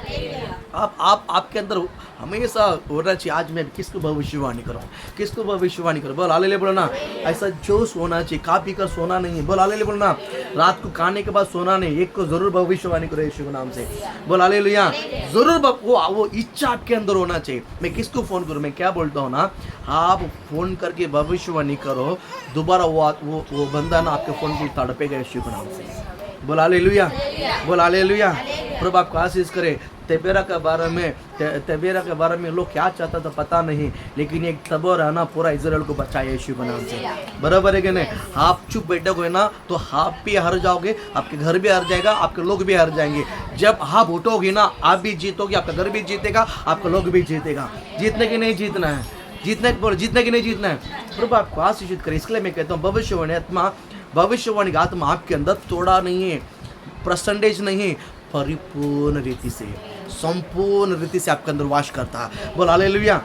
आपके अंदर हमेशा होना चाहिए, आज मैं किसको भविष्यवाणी करूं, किसको भविष्यवाणी करूं। बोल हालेलुया, बोलो ना। ऐसा जोश होना चाहिए, खा पी कर सोना नहीं है। बोल हालेलुया, बोलो ना। रात को खाने के बाद सोना नहीं, एक को जरूर भविष्यवाणी करो यीशु के नाम से। बोल हालेलुया। जरूर वो इच्छा आपके अंदर होना चाहिए। मैं किसको फोन करूं, मैं क्या बोलता हूँ ना, आप फोन करके भविष्यवाणी करो, दोबारा वो बंदा ना आपके फोन को तड़पेगा यीशु के नाम से। बोल हालेलुया, बोल हालेलुया। प्रभु आपको आशीष करे। तबेरा के बारे में लोग क्या चाहता था पता नहीं, लेकिन एक तबोर है ना, पूरा इजराइल को बचाया यीशु के नाम से। बराबर है कि नहीं? आप चुप बैठोगे ना तो आप भी हार जाओगे, आपके घर भी हार जाएगा, आपके लोग भी हार जाएंगे। जब आप उठोगे ना, आप भी जीतोगे, आपका घर भी जीतेगा, आपका लोग भी जीतेगा। जीतने की नहीं जीतना है, जीतने की नहीं जीतना है। प्रभु आपको आशीषित करे। इसलिए मैं कहता हूँ भविष्यवाणी का आत्मा आपके अंदर थोड़ा नहीं है, परसेंटेज नहीं है, परिपूर्ण रीति से, संपूर्ण रीति से आपके अंदर वास करता है। बोल हालेलुया,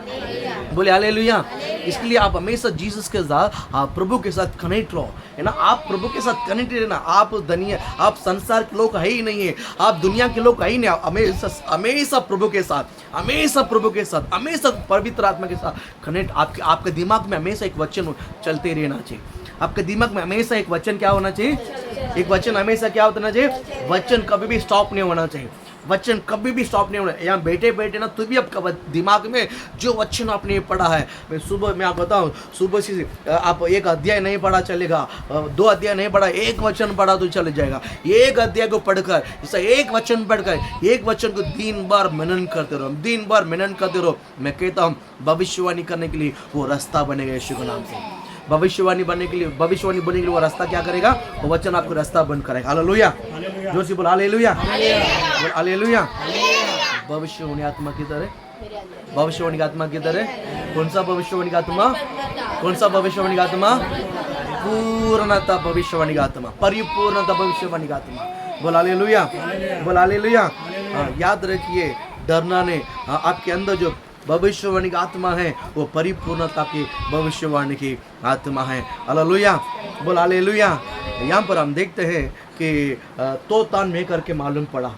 बोले हालेलुया। इसलिए आप हमेशा जीसस के साथ, आप प्रभु के साथ कनेक्ट रहो, है ना। आप प्रभु के साथ कनेक्ट रहना। आप संसार के लोग है ही नहीं है, आप दुनिया के लोग है ही नहीं। हमेशा प्रभु के साथ, हमेशा पवित्र आत्मा के साथ कनेक्ट। आपके दिमाग में हमेशा एक वचन चलते रहना चाहिए। आपके दिमाग में हमेशा एक वचन क्या होना चाहिए? एक वचन हमेशा क्या होना चाहिए? वचन कभी भी स्टॉप नहीं होना चाहिए। वचन कभी भी स्टॉप नहीं होना। यहाँ बैठे ना तो भी आपका दिमाग में जो वचन आपने पढ़ा है, मैं आपको बताऊँ, सुबह से आप एक अध्याय नहीं पढ़ा चलेगा, 2 अध्याय नहीं पढ़ा, एक वचन पढ़ा तो चल जाएगा। एक अध्याय को पढ़कर, ऐसा एक वचन पढ़कर, एक वचन को 3 बार मनन करते रहो। मैं कहता हूँ भविष्यवाणी करने के लिए वो रास्ता बनेगा यीशु के नाम से। भविष्यवाणी बनने के लिए वो रास्ता क्या करेगा? वो वचन आपको रास्ता बंद करेगा। हालेलुया, जोर से बोल हालेलुया, हालेलुया। भविष्यवाणी आत्मा किधर है? भविष्यवाणी का आत्मा किधर है? कौन सा भविष्यवाणी का आत्मा? पूर्णता भविष्यवाणी का आत्मा, परिपूर्णता भविष्यवाणी का आत्मा। बोल हालेलुया, बोल हालेलुया। याद रखिए, डरना नहीं। आपके अंदर जो भविष्यवाणी की आत्मा है वो परिपूर्णता की भविष्यवाणी की आत्मा है। हालेलुया, बोल हालेलुया। यहाँ पर हम देखते हैं कि तोतान में करके मालूम पड़ा।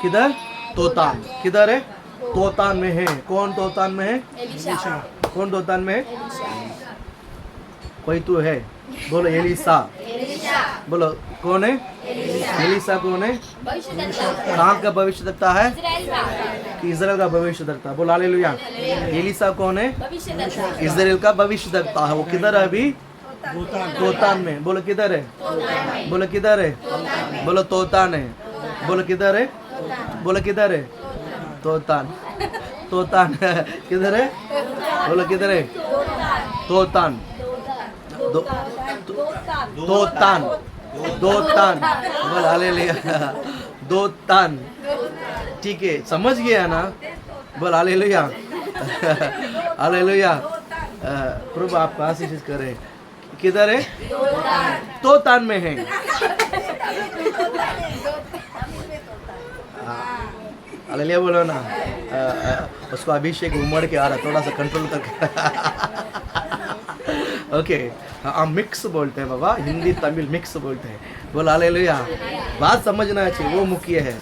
किधर? तोतान। किधर है? तोतान में है। कौन तोतान में है? एलिशा। कौन तोतान में है? कोई तो है, बोलो एलिसा। बोलो कौन है? एलिसा कौन है? भविष्यद्वक्ता। कहाँ का भविष्यद्वक्ता है? इज़राइल का कि इज़राइल का भविष्यद्वक्ता। बोलो हालेलुया। एलिसा कौन है? भविष्यद्वक्ता। इज़राइल का भविष्यद्वक्ता है। वो किधर है अभी? तोतान में। बोलो किधर है? बोलो किधर है? बोलो तोतान है। बोलो किधर है? बोलो किधर है? तोतान। तोतान किधर है? बोलो किधर है? तोतान। दोतान। दोतान। बोल हालेलुया। दोतान। ठीक है, समझ गया ना? बोल हालेलुया। हालेलुया। प्रभु आपका आशीष करे। किधर है? तोतान में है। हालेलुया बोलो ना। उसको अभिषेक उमड़ के आ रहा, थोड़ा सा कंट्रोल करके। ओके, हम मिक्स बोलते हैं बाबा, हिंदी तमिल मिक्स बोलते हैं। बोल हालेलुया। बात समझना चाहिए, वो मुख्य है।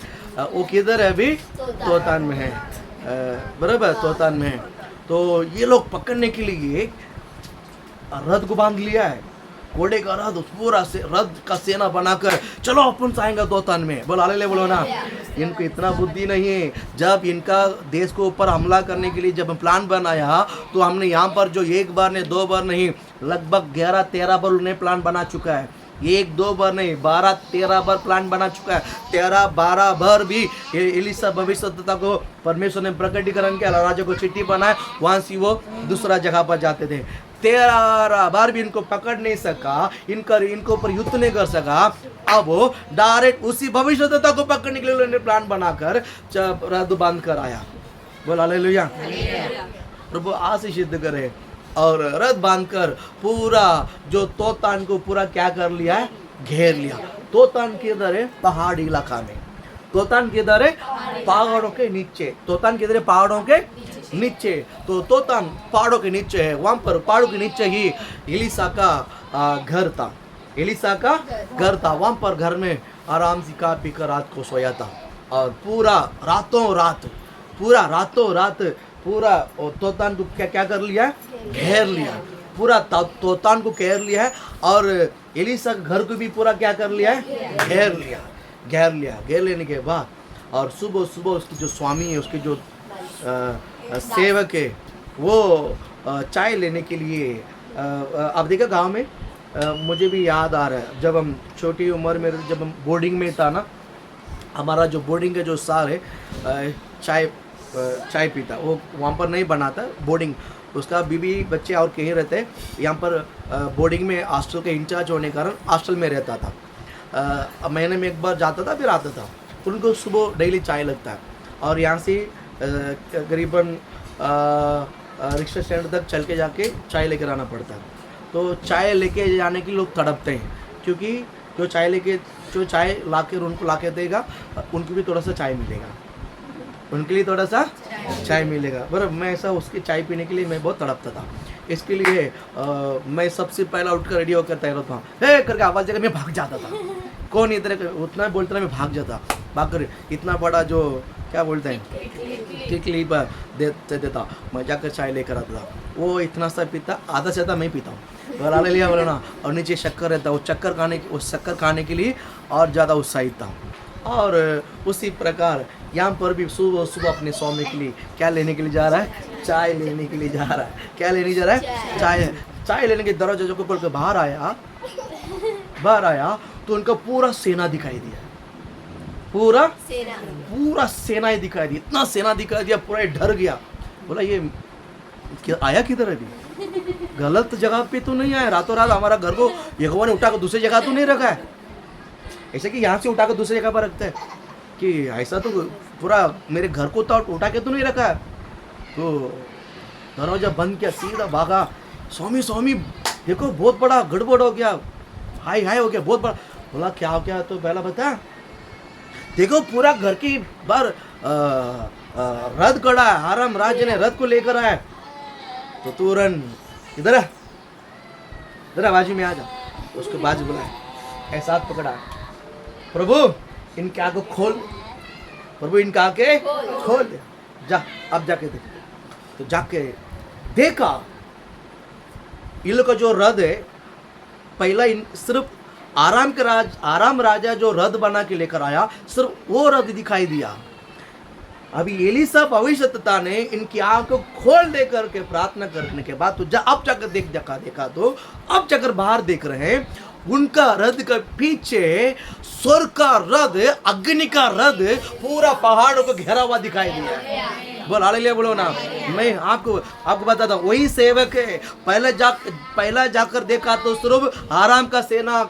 वो किधर है अभी? तोतान में है। बराबर, तोतान में है। तो ये लोग पकड़ने के लिए रथ को बांध लिया है, घोड़े का रथ, पूरा से रथ का सेना बनाकर चलो अपन आएंगे तोतान में। बोल हालेलुया बोलो ना। इनको इतना बुद्धि नहीं है। जब इनका देश को ऊपर हमला करने के लिए जब प्लान बनाया तो हमने यहाँ पर जो एक बार नहीं, दो बार नहीं, लगभग 11-13 बार उन्हें प्लान बना चुका है। एक दो बार नहीं, 12-13 बार प्लान बना चुका है। 13-12 बार भी एलिशा भविष्यद्वक्ता को परमेश्वर ने प्रकटीकरण किया, राजा को चिट्ठी बनाया, वहां से वो दूसरा जगह पर जाते थे। 13 बार भी इनको पकड़ नहीं सका, इनको ऊपर युद्ध नहीं कर सका। अब वो डायरेक्ट उसी भविष्यद्वक्ता को पकड़ने के लिए उन्होंने प्लान बनाकर रथ बांध कर आया। बोल हालेलुया। प्रभु आशीषित करे। और रथ बांधकर पूरा जो तोतान को पूरा क्या कर लिया है? घेर लिया। तोतान किधर है? पहाड़ी इलाका में। तोतान किधर है? पहाड़ों के नीचे। तोतान किधर है? पहाड़ों के नीचे। तो तोतान पहाड़ों के नीचे है। वहां पर पहाड़ों के नीचे ही एलिशा का घर था। एलिशा का घर था। वहां पर घर में आराम से खा पीकर रात को सोया था। और पूरा रातों रात पूरा तोतान को क्या कर लिया? घेर लिया। पूरा तोतान को घेर लिया है। और एलिशा के घर को भी पूरा क्या कर लिया है? घेर लिया। घेर लेने के बाद और सुबह उसकी जो स्वामी है, उसके जो सेवक है, वो चाय लेने के लिए अब देखा गांव में मुझे भी याद आ रहा है, जब हम छोटी उम्र में जब हम बोर्डिंग में था ना, हमारा जो बोर्डिंग का जो सार है चाय पीता, वो वहाँ पर नहीं बनाता बोर्डिंग, उसका बीवी बच्चे और कहीं रहते, यहाँ पर बोर्डिंग में हॉस्टल के इंचार्ज होने के कारण हॉस्टल में रहता था। महीने में एक बार जाता था, फिर आता था। उनको सुबह डेली चाय लगता है और यहाँ से करीबन रिक्शा स्टैंड तक चल के जाके चाय लेकर आना पड़ता है। तो चाय लेके जाने के लोग तड़पते हैं, क्योंकि जो चाय लाकर उनको लाके देगा, उनको भी थोड़ा सा चाय मिलेगा, उनके लिए थोड़ा सा चाय मिलेगा। बराबर, मैं ऐसा उसकी चाय पीने के लिए मैं बहुत तड़पता था। इसके लिए मैं सबसे पहला उठकर रेडी होकर तैयार था, हे करके आवाज़ देकर मैं भाग जाता था। कौन इधर उतना बोलता था, मैं भाग जाता, भाग कर इतना बड़ा जो क्या बोलते हैं टिकली पर देता, मैं जाकर चाय लेकर आता था। वो इतना सा पीता, आधा से आधा मैं पीता हूँ, बना ले लिया बोला ना। और नीचे शक्कर रहता, वो शक्कर खाने के लिए और ज़्यादा उत्साहित था। और उसी प्रकार यहाँ पर भी सुबह सुबह अपने स्वामी के लिए क्या लेने के लिए जा रहा है? चाय लेने के लिए जा रहा है। क्या लेने जा रहा है? चाय लेने के दरवाजे को खोल कर बाहर आया तो उनका पूरा सेना दिखाई दिया, पूरा सेना ही दिखाई दिया, इतना सेना दिखाई दिया, पूरा डर गया। बोला ये आया किधर अभी? गलत जगह पे तो नहीं आया, रातों रात हमारा घर को यहोवा ने उठाकर दूसरी जगह तो नहीं रखा है, ऐसे कि यहाँ से उठाकर दूसरी जगह पर रखते हैं, कि ऐसा तो पूरा मेरे घर को तो उठा के तो नहीं रखा है। तो दरवाजा बंद किया, सीधा भागा, स्वामी देखो बहुत बड़ा गड़बड़ हो गया, हाय हो गया, बहुत बड़ा। बोला क्या हो गया? तो पहला बता, देखो पूरा घर की बार रथ खड़ा है, आराम राज्य ने रथ को लेकर आया, तो तुरंत इधर आ, इधर आ, बाजू में आ जा। उसके बाजू बुलाया, ऐसा हाथ पकड़ा, प्रभु इनके आंखों खोल, प्रभु इनका आंखें खोल दे, जा अब जाके देख। तो जाके देखा ये लोग का जो रथ है, पहला सिर्फ आराम राजा जो रथ बना के लेकर आया, सिर्फ वो रथ दिखाई दिया। अभी एलिसा भविष्यद्वक्ता ने इनकी आंख को खोल दे करके प्रार्थना करने के बाद तो अब जाकर देखा तो अब जाकर बाहर देख रहे हैं, उनका रथ के पीछे स्वर्ग का रथ, अग्नि का रथ पूरा पहाड़ों को घेरा हुआ दिखाई दिया। बोल हालेलुया बोलो ना। मैं आपको बताता हूँ, वही सेवक है। पहला जाकर देखा तो सिर्फ आराम का सेना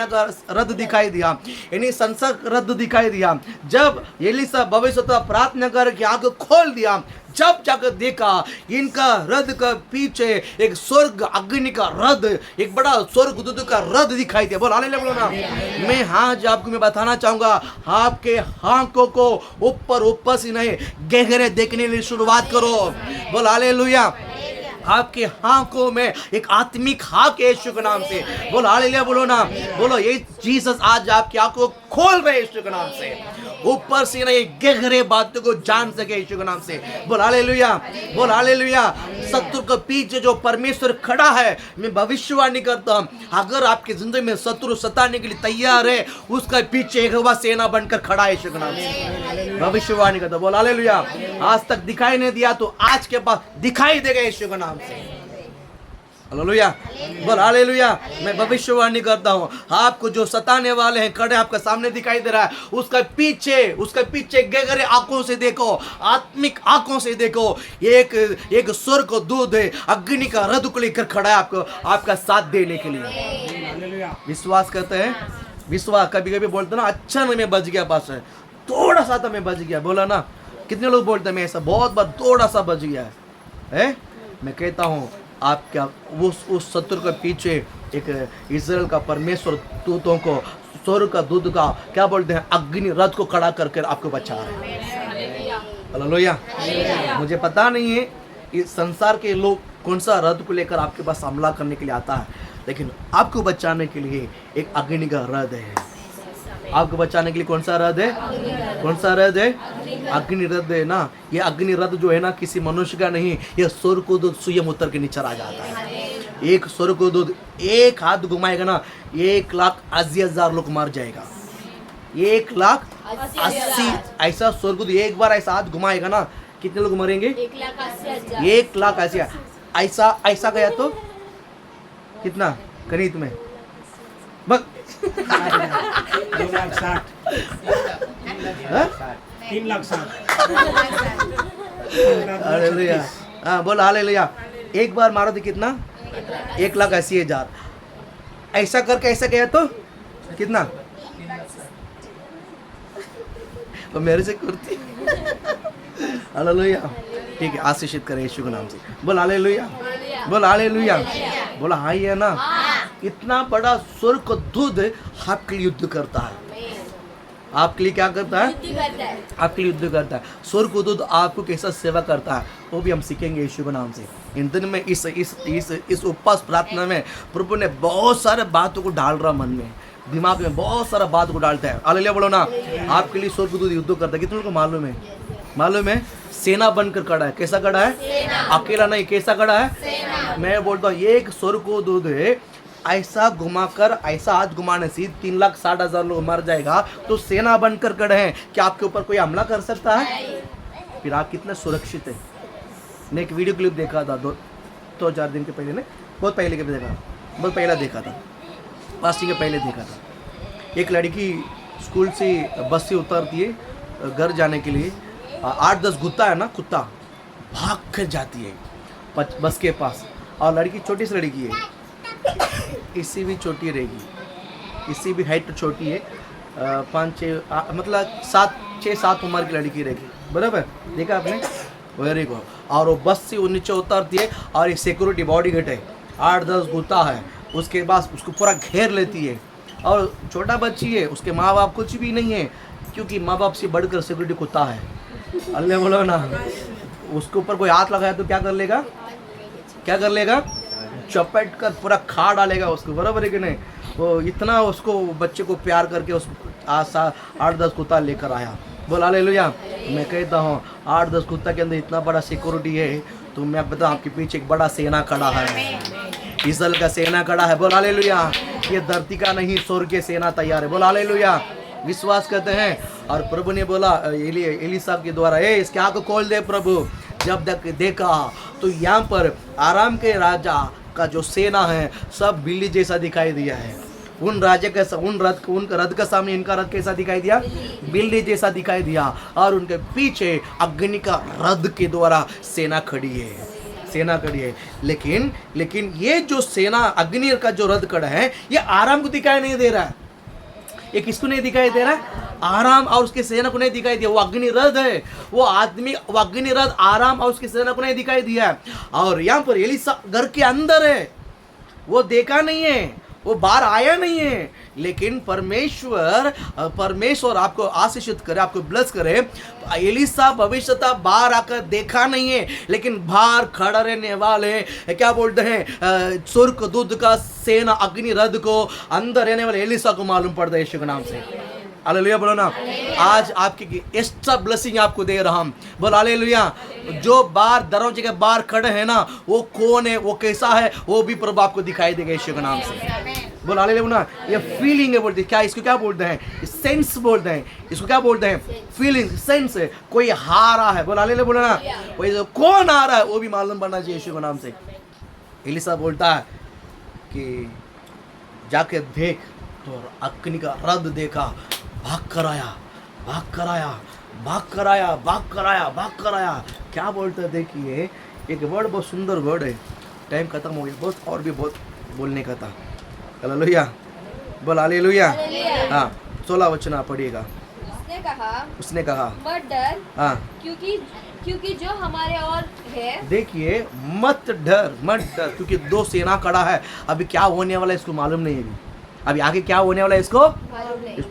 का रथ दिखाई दिया, यानी संसद रथ दिखाई दिया। जब एलिसा भविष्यद्वक्ता प्रार्थना करके आंख खोल दिया, जब जाकर देखा इनका रथ का पीछे एक स्वर्ग अग्नि का रथ, एक बड़ा स्वर्ग दूत का रथ दिखाई दिया। बोल हालेलुया बोलो ना। मैं आज आपको मैं बताना चाहूंगा, आपके आंखों को ऊपर से नहीं गहरे देखने के लिए शुरुआत करो। बोल हालेलुया। आपके आंखों में एक आत्मिक आंख है यीशु के नाम से। बोल हालेलुया बोलो ना। बोलो ये जीसस आज आपकी आंखों को खोल रहे यीशु के नाम से, ऊपर से नहीं गहरे बातों को जान सके यीशु के नाम से। बोल हालेलुया, बोल हालेलुया। शत्रु के पीछे जो परमेश्वर खड़ा है, मैं भविष्यवाणी करता हूं, अगर आपकी जिंदगी में शत्रु सताने के लिए तैयार है, उसका पीछे एक हुआ सेना बनकर खड़ा है यीशु के नाम से। भविष्यवाणी करता, बोल हालेलुया। आज तक दिखाई नहीं दिया तो आज के बाद दिखाई देगा यीशु के नाम से। हालेलुया, बोल हालेलुया। मैं भविष्यवाणी करता हूँ, आपको जो सताने वाले हैं खड़े आपके सामने दिखाई दे रहा है, उसका पीछे गहरे आंखों से देखो, आत्मिक आंखों से देखो। एक स्वर्ग को दूध है, अग्नि का रथ को लेकर खड़ा है आपका साथ देने के लिए। विश्वास करते हैं, विश्वास कभी कभी बोलते ना, अच्छा नहीं मैं बच गया, बस है थोड़ा सा तो मैं बच गया, बोला ना। कितने लोग बोलते हैं मैं ऐसा बहुत बार थोड़ा सा बच गया है। मैं कहता हूँ आप क्या उस शत्रु के पीछे एक इज़राइल का परमेश्वर दूतों को, स्वर्ग का दूत का क्या बोलते हैं, अग्नि रथ को खड़ा करके आपको बचा रहे हैं। हालेलुया। मुझे पता नहीं है इस संसार के लोग कौन सा रथ को लेकर आपके पास हमला करने के लिए आता है, लेकिन आपको बचाने के लिए एक अग्नि का रथ है। आपको बचाने के लिए कौन सा रथ है? कौन सा रथ है? अग्नि रथ है ना। ये अग्नि रथ जो है ना, किसी मनुष्य का नहीं, ये स्वर्गदूत स्वयं उतर के नीचे आ जाता है। एक स्वर्गदूत एक हाथ घुमाएगा ना, 1,80,000 लोग मर जाएगा। 1,80,000 ऐसा स्वर्गदूत एक बार ऐसा हाथ घुमाएगा ना, कितने लोग मरेंगे? 1,80,000। ऐसा गया तो कितना गणित में? 2,60,000 3,60,000। हालेलुया। हाँ बोल हालेलुया। एक बार मारो तो कितना? 1,80,000। ऐसा करके ऐसा गया तो कितना? तो मेरे से कुर्ती। हालेलुया। ठीक है, आशीषित करें यीशु के नाम से। बोल हालेलुया, बोल हालेलुया। बोला हाँ ये ना, इतना बड़ा स्वर्ग का दूत आपके लिए युद्ध करता है। आपके लिए क्या करता है? आपके लिए युद्ध करता है। स्वर्ग का दूत आपको कैसा सेवा करता है वो भी हम सीखेंगे यीशु के नाम से। इन दिन में इस उपवास प्रार्थना में प्रभु ने बहुत सारे बातों को डाल रहा, मन में दिमाग में बहुत सारा बात को डालता है। हालेलुया बोलो ना। आपके लिए स्वर्ग का दूत युद्ध करता है। कितने लोगों को मालूम है? मालूम है? सेना बनकर खड़ा है। कैसा खड़ा है? अकेला नहीं, कैसा खड़ा है? मैं बोलता हूँ एक स्वर्ग को दूत है, ऐसा घुमाकर, ऐसा हाथ घुमाने से 3,60,000 लोग मर जाएगा, तो सेना बनकर खड़े हैं। क्या आपके ऊपर कोई हमला कर सकता है? फिर आप कितना सुरक्षित है। मैं एक वीडियो क्लिप देखा था 2-4 दिन के पहले, ने बहुत पहले देखा था, फास्टिंग के पहले देखा था। एक लड़की स्कूल से बस से उतरती है घर जाने के लिए, 8-10 कुत्ता है ना, कुत्ता भाग कर जाती है बस के पास, और लड़की छोटी सी लड़की है, इससे भी छोटी रहेगी, इससे भी हाइट छोटी है, 5-6 मतलब 6-7 उम्र की लड़की रहेगी, बराबर देखा आपने? Very good. और वो बस से वो नीचे उतरती है और एक सिक्योरिटी बॉडी गार्ड है, 8-10 कुत्ता है, उसके पास उसको पूरा घेर लेती है। और छोटा बच्ची है, उसके माँ बाप कुछ भी नहीं है, क्योंकि माँ बाप से बढ़कर सिक्योरिटी कुत्ता है। अल्लाह बोलो ना। उसके ऊपर कोई हाथ लगाया तो क्या कर लेगा, क्या कर लेगा, चपेट कर पूरा खा डालेगा उसको, बराबर है कि नहीं। वो इतना उसको बच्चे को प्यार करके उस 8-10 कुत्ता लेकर आया। बोल हालेलुया। मैं कहता हूँ 8-10 कुत्ता के अंदर इतना बड़ा सिक्योरिटी है, तो मैं बताऊँ आपके पीछे एक बड़ा सेना खड़ा है, इस्राएल का सेना खड़ा है। बोल हालेलुया। ये धरती का नहीं, स्वर्ग की सेना तैयार है। बोल हालेलुया। विश्वास करते हैं। और प्रभु ने बोला एली साहब के द्वारा, इसके आंख खोल दे प्रभु। जब तक देखा तो यहाँ पर आराम के राजा का जो सेना है सब बिल्ली जैसा दिखाई दिया है। उन राजा का उनका रथ का सामने इनका रथ कैसा दिखाई दिया, बिल्ली जैसा दिखाई दिया। और उनके पीछे अग्नि का रथ के द्वारा सेना खड़ी है, सेना खड़ी है। लेकिन ये जो सेना अग्नि का जो रथ खड़ा है, ये आराम को दिखाई नहीं दे रहा है। ये किसको नहीं दिखाई दे रहा है, आराम और उसके सेना को नहीं दिखाई दिया। वो अग्नि रथ है, वो आदमी, वो अग्नि रथ आराम और उसकी सेना को नहीं दिखाई दिया है। और यहाँ पर एलीसा घर के अंदर है, वो देखा नहीं है, वो बाहर आया नहीं है। लेकिन परमेश्वर आपको आशीषित करे, आपको ब्लेस करे। एलीसा भविष्यता बाहर आकर देखा नहीं है, लेकिन बाहर खड़ा रहने वाले क्या बोलते हैं, स्वर्गदूत का सेना अग्नि रथ को अंदर रहने वाले एलीसा को मालूम पड़ता है यीशु के नाम से। हालेलुया बोलो ना। आज आपकी एक्स्ट्रा ब्लेसिंग आपको दे रहा हूं। बोल हालेलुया। जो बाहर दरवाजे के बाहर खड़े हैं ना, वो कौन है, वो कैसा है, वो भी प्रभु आपको दिखाई देगा यीशु के नाम से। बोल हालेलुया ना। ये फीलिंग है बोलते, क्या इसको क्या बोलते हैं, सेंस बोलते हैं। इसको क्या बोलते हैं, फीलिंग, सेंस है। कोई आ रहा है, बोल हालेलुया बोलो ना। कोई कौन आ रहा है वो भी मालूम पड़ना चाहिए यीशु के नाम से। एलीसा बोलता है कि जाके देख, तो अग्नि का रथ देखा, भाग कर आया, भाग कर आया, भाग कर आया, भाग कर आया, भाग कर आया। क्या बोलते हैं देखिए, एक वर्ड बहुत सुंदर वर्ड है। टाइम खत्म हो गया, बहुत और भी बहुत बोलने का था। हालेलुया बोल हालेलुया। हाँ 16 वचन आप पढ़िएगा। उसने कहा मत डर, हाँ, क्योंकि जो हमारे और है। देखिए मत डर, मत डर, क्योंकि 2 सेना खड़ा है। अभी क्या होने वाला है इसको मालूम नहीं है। अभी आगे क्या होने वाला है इसको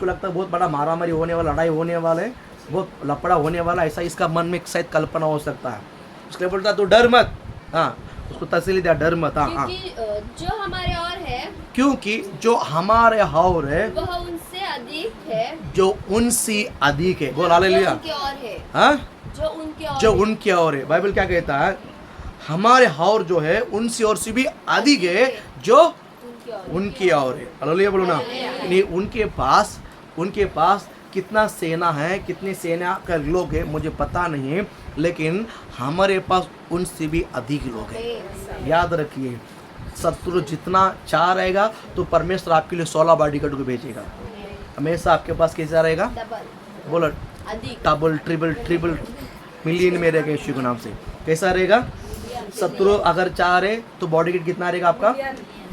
लगता है बहुत बड़ा मारामारी होने वाला, लड़ाई होने वाला है, बहुत लपड़ा होने वाला, ऐसा इसका मन में शायद कल्पना हो सकता है। उसके बोलता तू डर मत। हाँ, उसको तसल्ली दिया, डर मत। हाँ, जो हमारे और है, क्योंकि जो हमारे और है वह उनसे अधिक है, जो उनसे अधिक है। बोल हालेलुया। हाँ, जो उनके और है। बाइबल क्या कहता है, हमारे और जो है उनसे और से भी अधिक है जो उनकी और है। हालेलुया बोलो ना। नहीं, उनके पास कितना सेना है, कितनी सेना का लोग है मुझे पता नहीं है, लेकिन हमारे पास उनसे भी अधिक लोग हैं। याद रखिए, शत्रु जितना चाह रहेगा तो परमेश्वर आपके लिए 16 बॉडीगार्ड को भेजेगा। हमेशा आपके पास कैसा रहेगा, बोलो डबल ट्रिपल मिलियन में रहेगा यीशु के नाम से। कैसा रहेगा, शत्रु अगर चाह रहे तो बॉडीगार्ड कितना रहेगा आपका,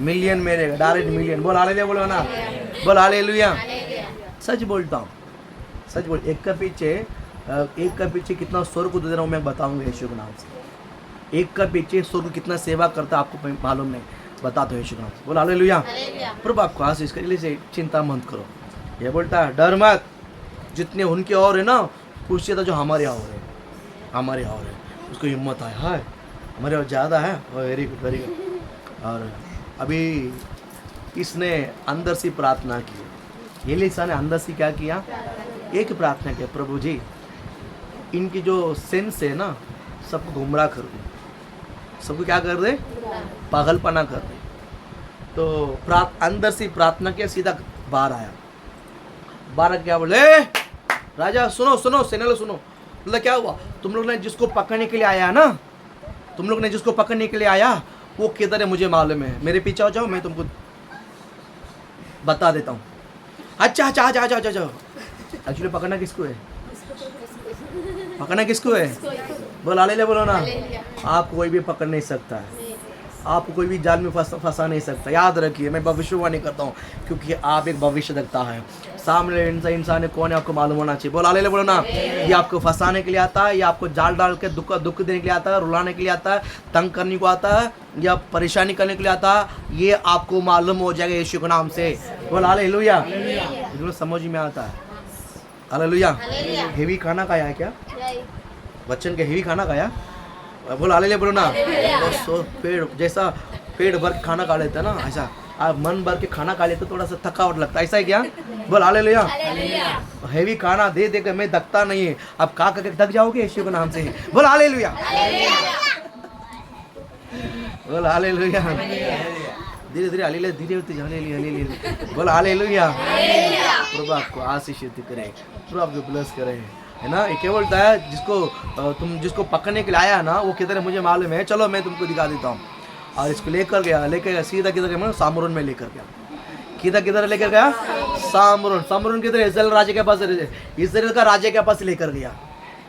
मिलियन में रहेगा, डायरेक्ट मिलियन। बोल हालेलुया बोलो ना, बोल हालेलुया। सच बोलता हूँ, सच बोल। एक का पीछे कितना स्वर्ग दे रहा हूँ मैं बताऊंगा यीशु के नाम से। एक का पीछे स्वर्ग कितना सेवा करता है आपको मालूम नहीं, बताता हूँ यीशु के नाम से। बोल हालेलुया। प्रभु आपको आशीष करे, इसलिए चिंता मत करो। ये बोलता है डर मत, जितने उनके और है ना उससे तो जो हमारे और है, हमारे और है, उसको हिम्मत आए, हाय हमारे और ज़्यादा है। Very good very good. और अभी इसने अंदर से प्रार्थना की, एलीसा ने अंदर से क्या किया, एक प्रार्थना किया, प्रभु जी इनकी जो सेंस है ना सबको गुमराह कर दे, सबको क्या कर दे, पागलपना कर दे। तो अंदर से प्रार्थना किया, सीधा बाहर आया। बाहर क्या बोले, राजा सुनो सुनो, सेना लो सुनो। बोला क्या हुआ, तुम लोग ने जिसको पकड़ने के लिए आया ना, तुम लोग ने जिसको पकड़ने के लिए आया वो किधर है मुझे मालूम है, मेरे पीछे हो जाओ, मैं तुमको बता देता हूँ। अच्छा अच्छा अच्छा अच्छा अच्छा। एक्चुअली पकड़ना किसको है, पकड़ना किसको है, बोल हालेलुया बोलो ना। आप कोई भी पकड़ नहीं सकता है, आपको कोई भी जाल में फंसा नहीं सकता। याद रखिए, मैं भविष्यवाणी करता हूँ क्योंकि आप एक भविष्य देखता है। सामने इंसान कौन है आपको मालूम होना चाहिए। बोल हालेलुया बोलो ना। ये आपको फंसाने के लिए आता है, ये आपको जाल डाल के दुख देने के लिए आता है, रुलाने के लिए आता है, तंग करने को आता है, या परेशानी करने के लिए आता है। ये आपको मालूम हो जाएगा यीशु के नाम से। बोल हालेलुया। समझ में आता है। हालेलुया। हेवी खाना खाया है क्या? नहीं बच्चन के हेवी खाना खाया? बोलो हालेलुया बोलो ना। तो पेट जैसा पेट भर के खाना खा लेते हैं ना, ऐसा आप मन भर के खाना खा लेते थोड़ा सा थकावट लगता है, ऐसा है क्या? बोल हालेलुया। हेवी खाना दे दे के मैं थकता नहीं है, अब खा करके थक जाओगे यीशु के नाम से। बोल हालेलुया। बोल हालेलुया। धीरे धीरे हालेलुया, धीरे होती हालेलुया हालेलुया। बोल हालेलुया। प्रभु आपको आशीषित करे, प्रभु आपको ब्लेस करे, है ना। ये क्या बोलता है, तुम जिसको पकड़ने के लिए आया ना, वो किधर है मुझे मालूम है, चलो मैं तुमको दिखा देता हूँ। और इसको लेकर गया सीधा किधर गया, सामरून में लेकर गया। किधर लेकर गया? सामरून किधर? इस्राएल राजा के पास, इस्राएल का राजा के पास लेकर गया।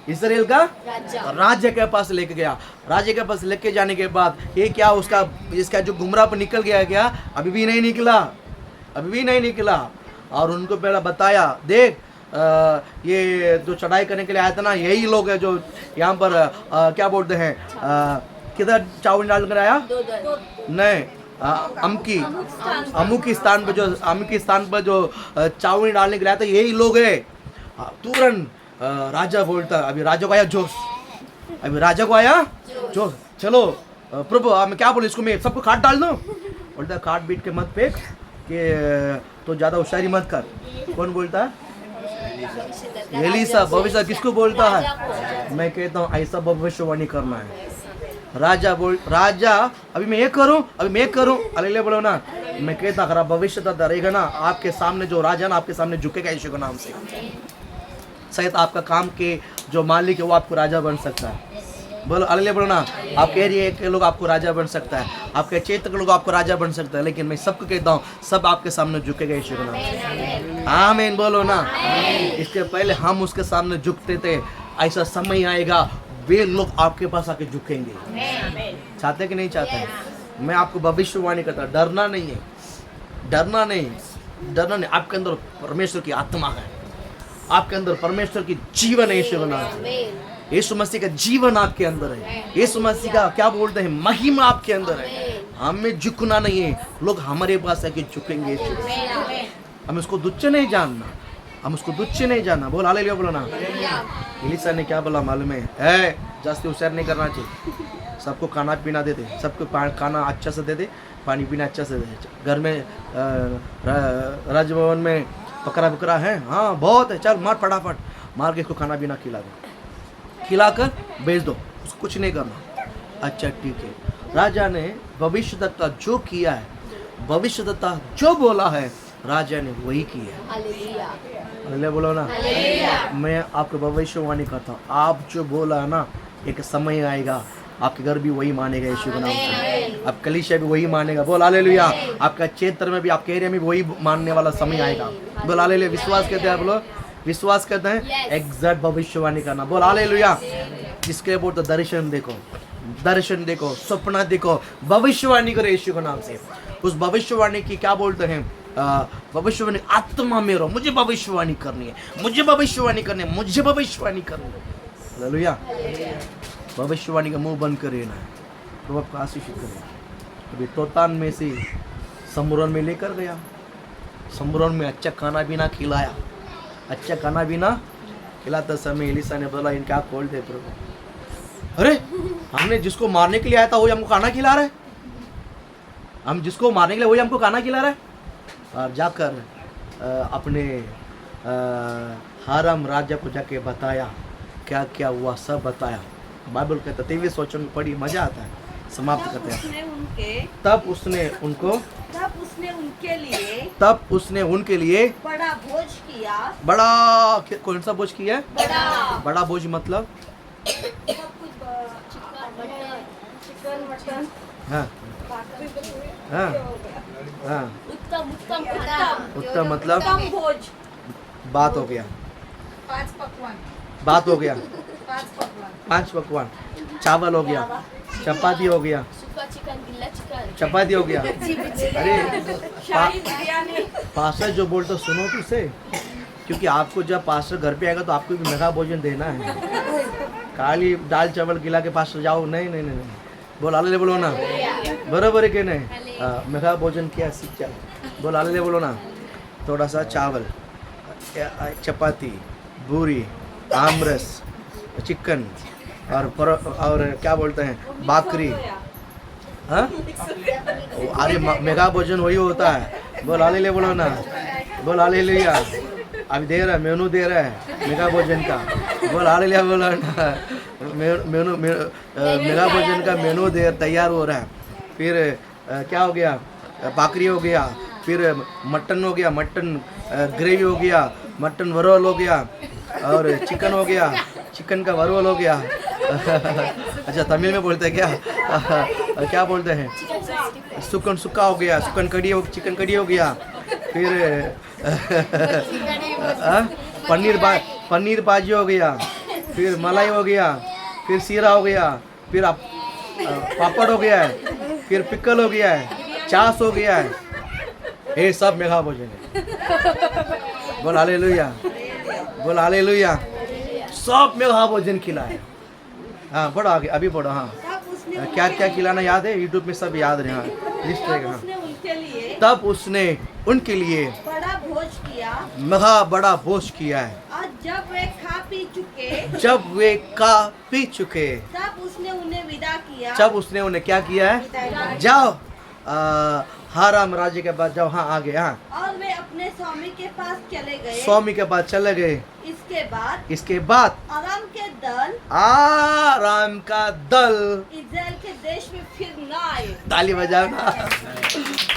इस्राएल का राज्य के पास लेके गया। राज्य के पास लेके जाने के बाद ये क्या इसका जो गुमराह निकल गया क्या? अभी भी नहीं निकला। और उनको पहला बताया, देख ये जो चढ़ाई करने के लिए आया था ना, यही लोग है जो यहाँ पर क्या बोलते हैं, किधर चावल डाल कर आया? नहीं, अमुक के स्थान पर जो चावल डालने के लिए आया था, यही लोग है। तुरंत राजा बोलता, अभी राजा को आया जोश, चलो प्रभु मैं क्या बोलूं, इसको मैं सबको काट डाल दूं? बोलता काट बीट के मत फेंक कि तो ज्यादा होशियारी मत कर। कौन बोलता है? एलीसा। भविष्य किसको बोलता है? मैं कहता हूँ ऐसा भविष्यवाणी करना है। राजा अभी मैं ये करूं, हालेलुया बोलो ना। मैं कहता अगर भविष्य रहेगा ना, आपके सामने जो राजा ना आपके सामने झुकेगा यीशु के नाम से। शायद आपका काम के जो मालिक है वो आपको राजा बन सकता है। बोलो हालेलुया बोलो ना। आपके एरिया के लोग आपको राजा बन सकता है, आपके क्षेत्र के लोग आपको राजा बन सकता है, लेकिन मैं सबको कहता हूँ सब आपके सामने झुकेगा यीशु के नाम से। आमीन बोलो ना। इसके पहले हम उसके सामने झुकते थे, ऐसा समय आएगा वे लोग आपके पास आके झुकेंगे। चाहते कि नहीं चाहते? मैं आपको भविष्यवाणी करता, डरना नहीं। आपके अंदर परमेश्वर की आत्मा है, आपके अंदर परमेश्वर की जीवन है। यीशु मसीह का जीवन आपके अंदर है। यीशु मसीह का क्या बोलते हैं, महिमा आपके अंदर है। हमें झुकना नहीं है, लोग हमारे पास आके झुकेंगे। हमें उसको तुच्छ नहीं जानना। बोल हालेलुया बोलो ना। एलीसा ने क्या बोला मालूम है? जास्ती होशियार नहीं करना चाहिए, सबको खाना पीना दे दे, सबको खाना अच्छा से दे दे, पानी पीना अच्छा से दे दे। घर में राजभवन में बकरा है, हाँ बहुत है, चल मार फटाफट मार के इसको खाना पीना खिलाकर भेज दो, उसको कुछ नहीं करना। अच्छा ठीक है। राजा ने भविष्यद्वक्ता जो किया है, भविष्यद्वक्ता जो बोला है, राजा ने वही किया। हालेलुया बोलो ना। मैं आपको भविष्यवाणी करता हूँ, आप जो बोला है ना, एक समय आएगा आपके घर भी वही मानेगा यीशु के नाम से, आप कलीसिया भी वही मानेगा। बोल हालेलुया। आपका क्षेत्र में भी, आपके एरिया में भी वही मानने वाला समय आएगा। बोल हालेलुया। विश्वास करते हैं आप लोग? विश्वास करते हैं? एग्जैक्ट भविष्यवाणी करना। बोल हालेलुया। जिसके बोलते दर्शन देखो, सपना देखो, भविष्यवाणी करो यीशु के नाम से। उस भविष्यवाणी की क्या बोलते हैं, भविष्यवाणी आत्मा में रहो। मुझे भविष्यवाणी करनी है। हालेलुया। भविष्यवाणी का मुंह बंद करे ना, तो आपको आशीषित करे। अभी तोतान में से समुरन में लेकर गया, समुरन में अच्छा खाना पीना खिलाता समय एलीसा ने बोला, इनका आप खोल दे प्रभु। अरे हमने जिसको मारने के लिए आया था वही हमको खाना खिला रहा है, और जाकर अपने हाराम राजा को जाके बताया, क्या क्या हुआ सब बताया। बाइबल कहता 23 वचन में पढ़ी, मजा आता है। समाप्त करते हैं। तब उसने उनके लिए बड़ा भोज किया। बड़ा कौन सा भोज किया? बड़ा भोज मतलब चिकन मटन। हाँ उत्तम मतलब भोज। बात हो गया। 5 पकवान, चावल हो गया, चपाती हो गया, चपाती हो गया। अरे पास्टर जो बोलते सुनो तो से, क्योंकि आपको जब पास्टर घर पे आएगा तो आपको भी मेगा भोजन देना है। खाली दाल चावल खिला के पास्टर जाओ, नहीं। बोल हालेलुया बोलो ना। बराबर है कि नहीं? मेगा भोजन क्या सीख चल। बोल हालेलुया बोलो ना। थोड़ा सा चावल, चपाती, पूरी, आमरस, चिकन और क्या बोलते हैं बाकरी। हाँ अरे मेगा भोजन वही होता है। बोल हालेलुया बोलो ना, बोल हालेलुया। अभी दे रहा है, मेनू दे रहा है मेगा भोजन का। बोल हालेलुया बोलो ना, मेनू मेगा भोजन का मेनू दे तैयार हो रहा है। फिर क्या हो गया, बाकरी हो गया, फिर मटन हो गया, मटन ग्रेवी हो गया, मटन वरोल हो गया, और चिकन हो गया, चिकन का वरोल हो गया। अच्छा तमिल में बोलते हैं क्या क्या बोलते हैं, सुकन सुक्का हो गया, सुकन कड़ी हो, चिकन कड़ी हो गया, फिर पनीर भाजी हो गया, फिर मलाई हो गया, फिर सीरा हो गया, फिर पापड़ हो गया है, फिर पिकल हो गया है, चास हो गया है। ये सब मेगा भोजन है। बोल हालेलुया, बोल हालेलुया। सब मेगा भोजन खिलाए। हाँ बढ़ो आगे, अभी बढ़ो। हाँ क्या क्या खिलाना याद है, यूट्यूब में सब याद रहे। हाँ लिस्ट रहेगा। हाँ तब उसने उनके लिए बड़ा भोज किया, महा बड़ा भोज किया है। और जब वे खा पी चुके, जब वे खा पी चुके, तब उसने उन्हें विदा किया। जब उसने उन्हें क्या किया है, जाओ हाराम राज्य के बाद जाओ। हाँ आगे। हाँ और वे अपने स्वामी के पास चले गए। स्वामी के पास चले गए। इसके बाद आराम का दल इज़राइल के देश में फिर न आए। ताली बजाओ ना।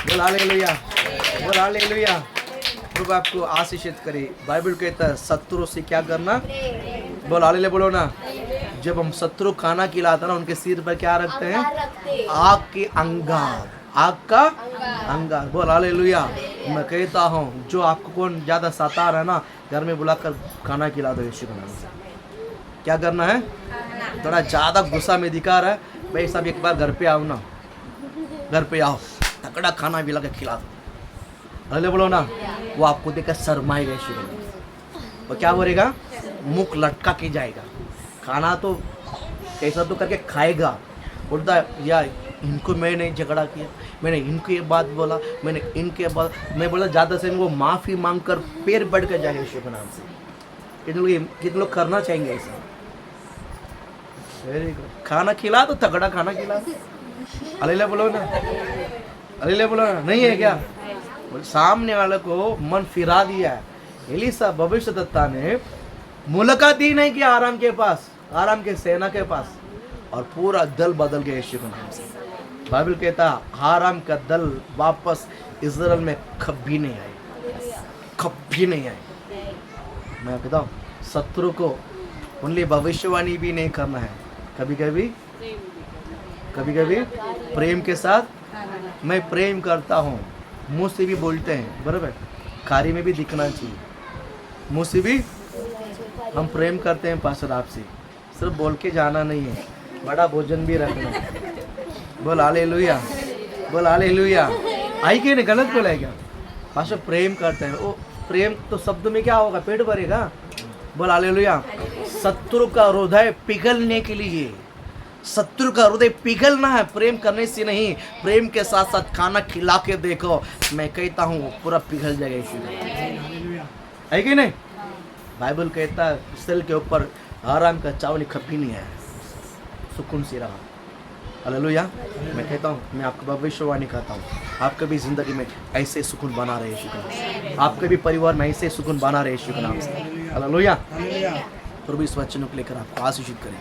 बोल हालेलुया, बोल हालेलुया। प्रभु आपको आशीषित करे। बाइबल कहता है शत्रु से क्या करना, बोल हालेलुया बोलो ना। जब हम शत्रु खाना खिलाते ना, उनके सिर पर क्या रखते हैं, आग के अंगार, आग का अंगार। बोल हालेलुया। मैं कहता हूँ जो आपको कौन ज्यादा सता रहा है ना, घर में बुलाकर खाना खिला दो यीशु के नाम से। क्या करना है, थोड़ा ज्यादा गुस्सा में दिखा रहा है भाई, सब एक बार घर पे आओ ना, घर पे आओ, तकड़ा खाना भी लगा खिला दो। हालेलुया बोलो ना। वो आपको देखकर शर्माएगा यीशु के नाम से। वो क्या बोलेगा, मुख लटका के जाएगा। खाना तो कैसा तो करके खाएगा। बोलता है यार इनको मैंने झगड़ा किया, मैंने इनको ये बात बोला, मैंने इनके बात, मैं बोला ज़्यादा से इनको माफ़ी मांग कर पैर बढ़ कर जाए यीशु के नाम से। कितने लोग करना चाहेंगे ऐसा। Very good. खाना खिला तो तगड़ा खाना खिला। हालेलुया बोलो ना, हालेलुया बोलो ना। नहीं है क्या, बोल सामने वाले को मन फिरा दिया है। एलीशा भविष्यद्वक्ता ने मुलाकात ही नहीं किया आराम के पास, आराम के सेना के पास, और पूरा दल बदल गया यीशु के नाम से। बाइबल कहता आराम का दल वापस इज़राइल में कभी नहीं आए, कभी नहीं आए। मैं कहता हूँ शत्रु को ओनली भविष्यवाणी भी नहीं करना है, कभी कभी प्रेम के साथ मैं प्रेम करता हूँ, मुँह से भी बोलते हैं, बराबर, कार्य में भी दिखना चाहिए। मुँह से भी हम प्रेम करते हैं पास्टर आपसे, सिर्फ बोल के जाना नहीं है, बड़ा भोजन भी रखना है। बोल हालेलुया, बोल हालेलुया। आई कि नहीं, गलत बोला है क्या? पास्टर प्रेम करते हैं, वो प्रेम तो शब्द में क्या होगा, पेट भरेगा। बोल हालेलुया। शत्रु का हृदय पिघलने के लिए, शत्रु का हृदय पिघलना है प्रेम करने से नहीं, प्रेम के साथ साथ खाना खिला के देखो, मैं कहता हूँ पूरा पिघल जाएगा इसी। है कि नहीं? बाइबल कहता है सेल के ऊपर आराम का चावल कभी नहीं है, सुकून से रहा। हालेलुया। मैं कहता हूँ, मैं आपको भविष्यवाणी कहता हूँ, आपका भी जिंदगी में ऐसे सुकून बना रहे यीशु के नाम से, आपके भी परिवार में ऐसे सुकून बना रहे यीशु के नाम से। हालेलुया। प्रभु इस वचनों को लेकर आपको आशीषित करें।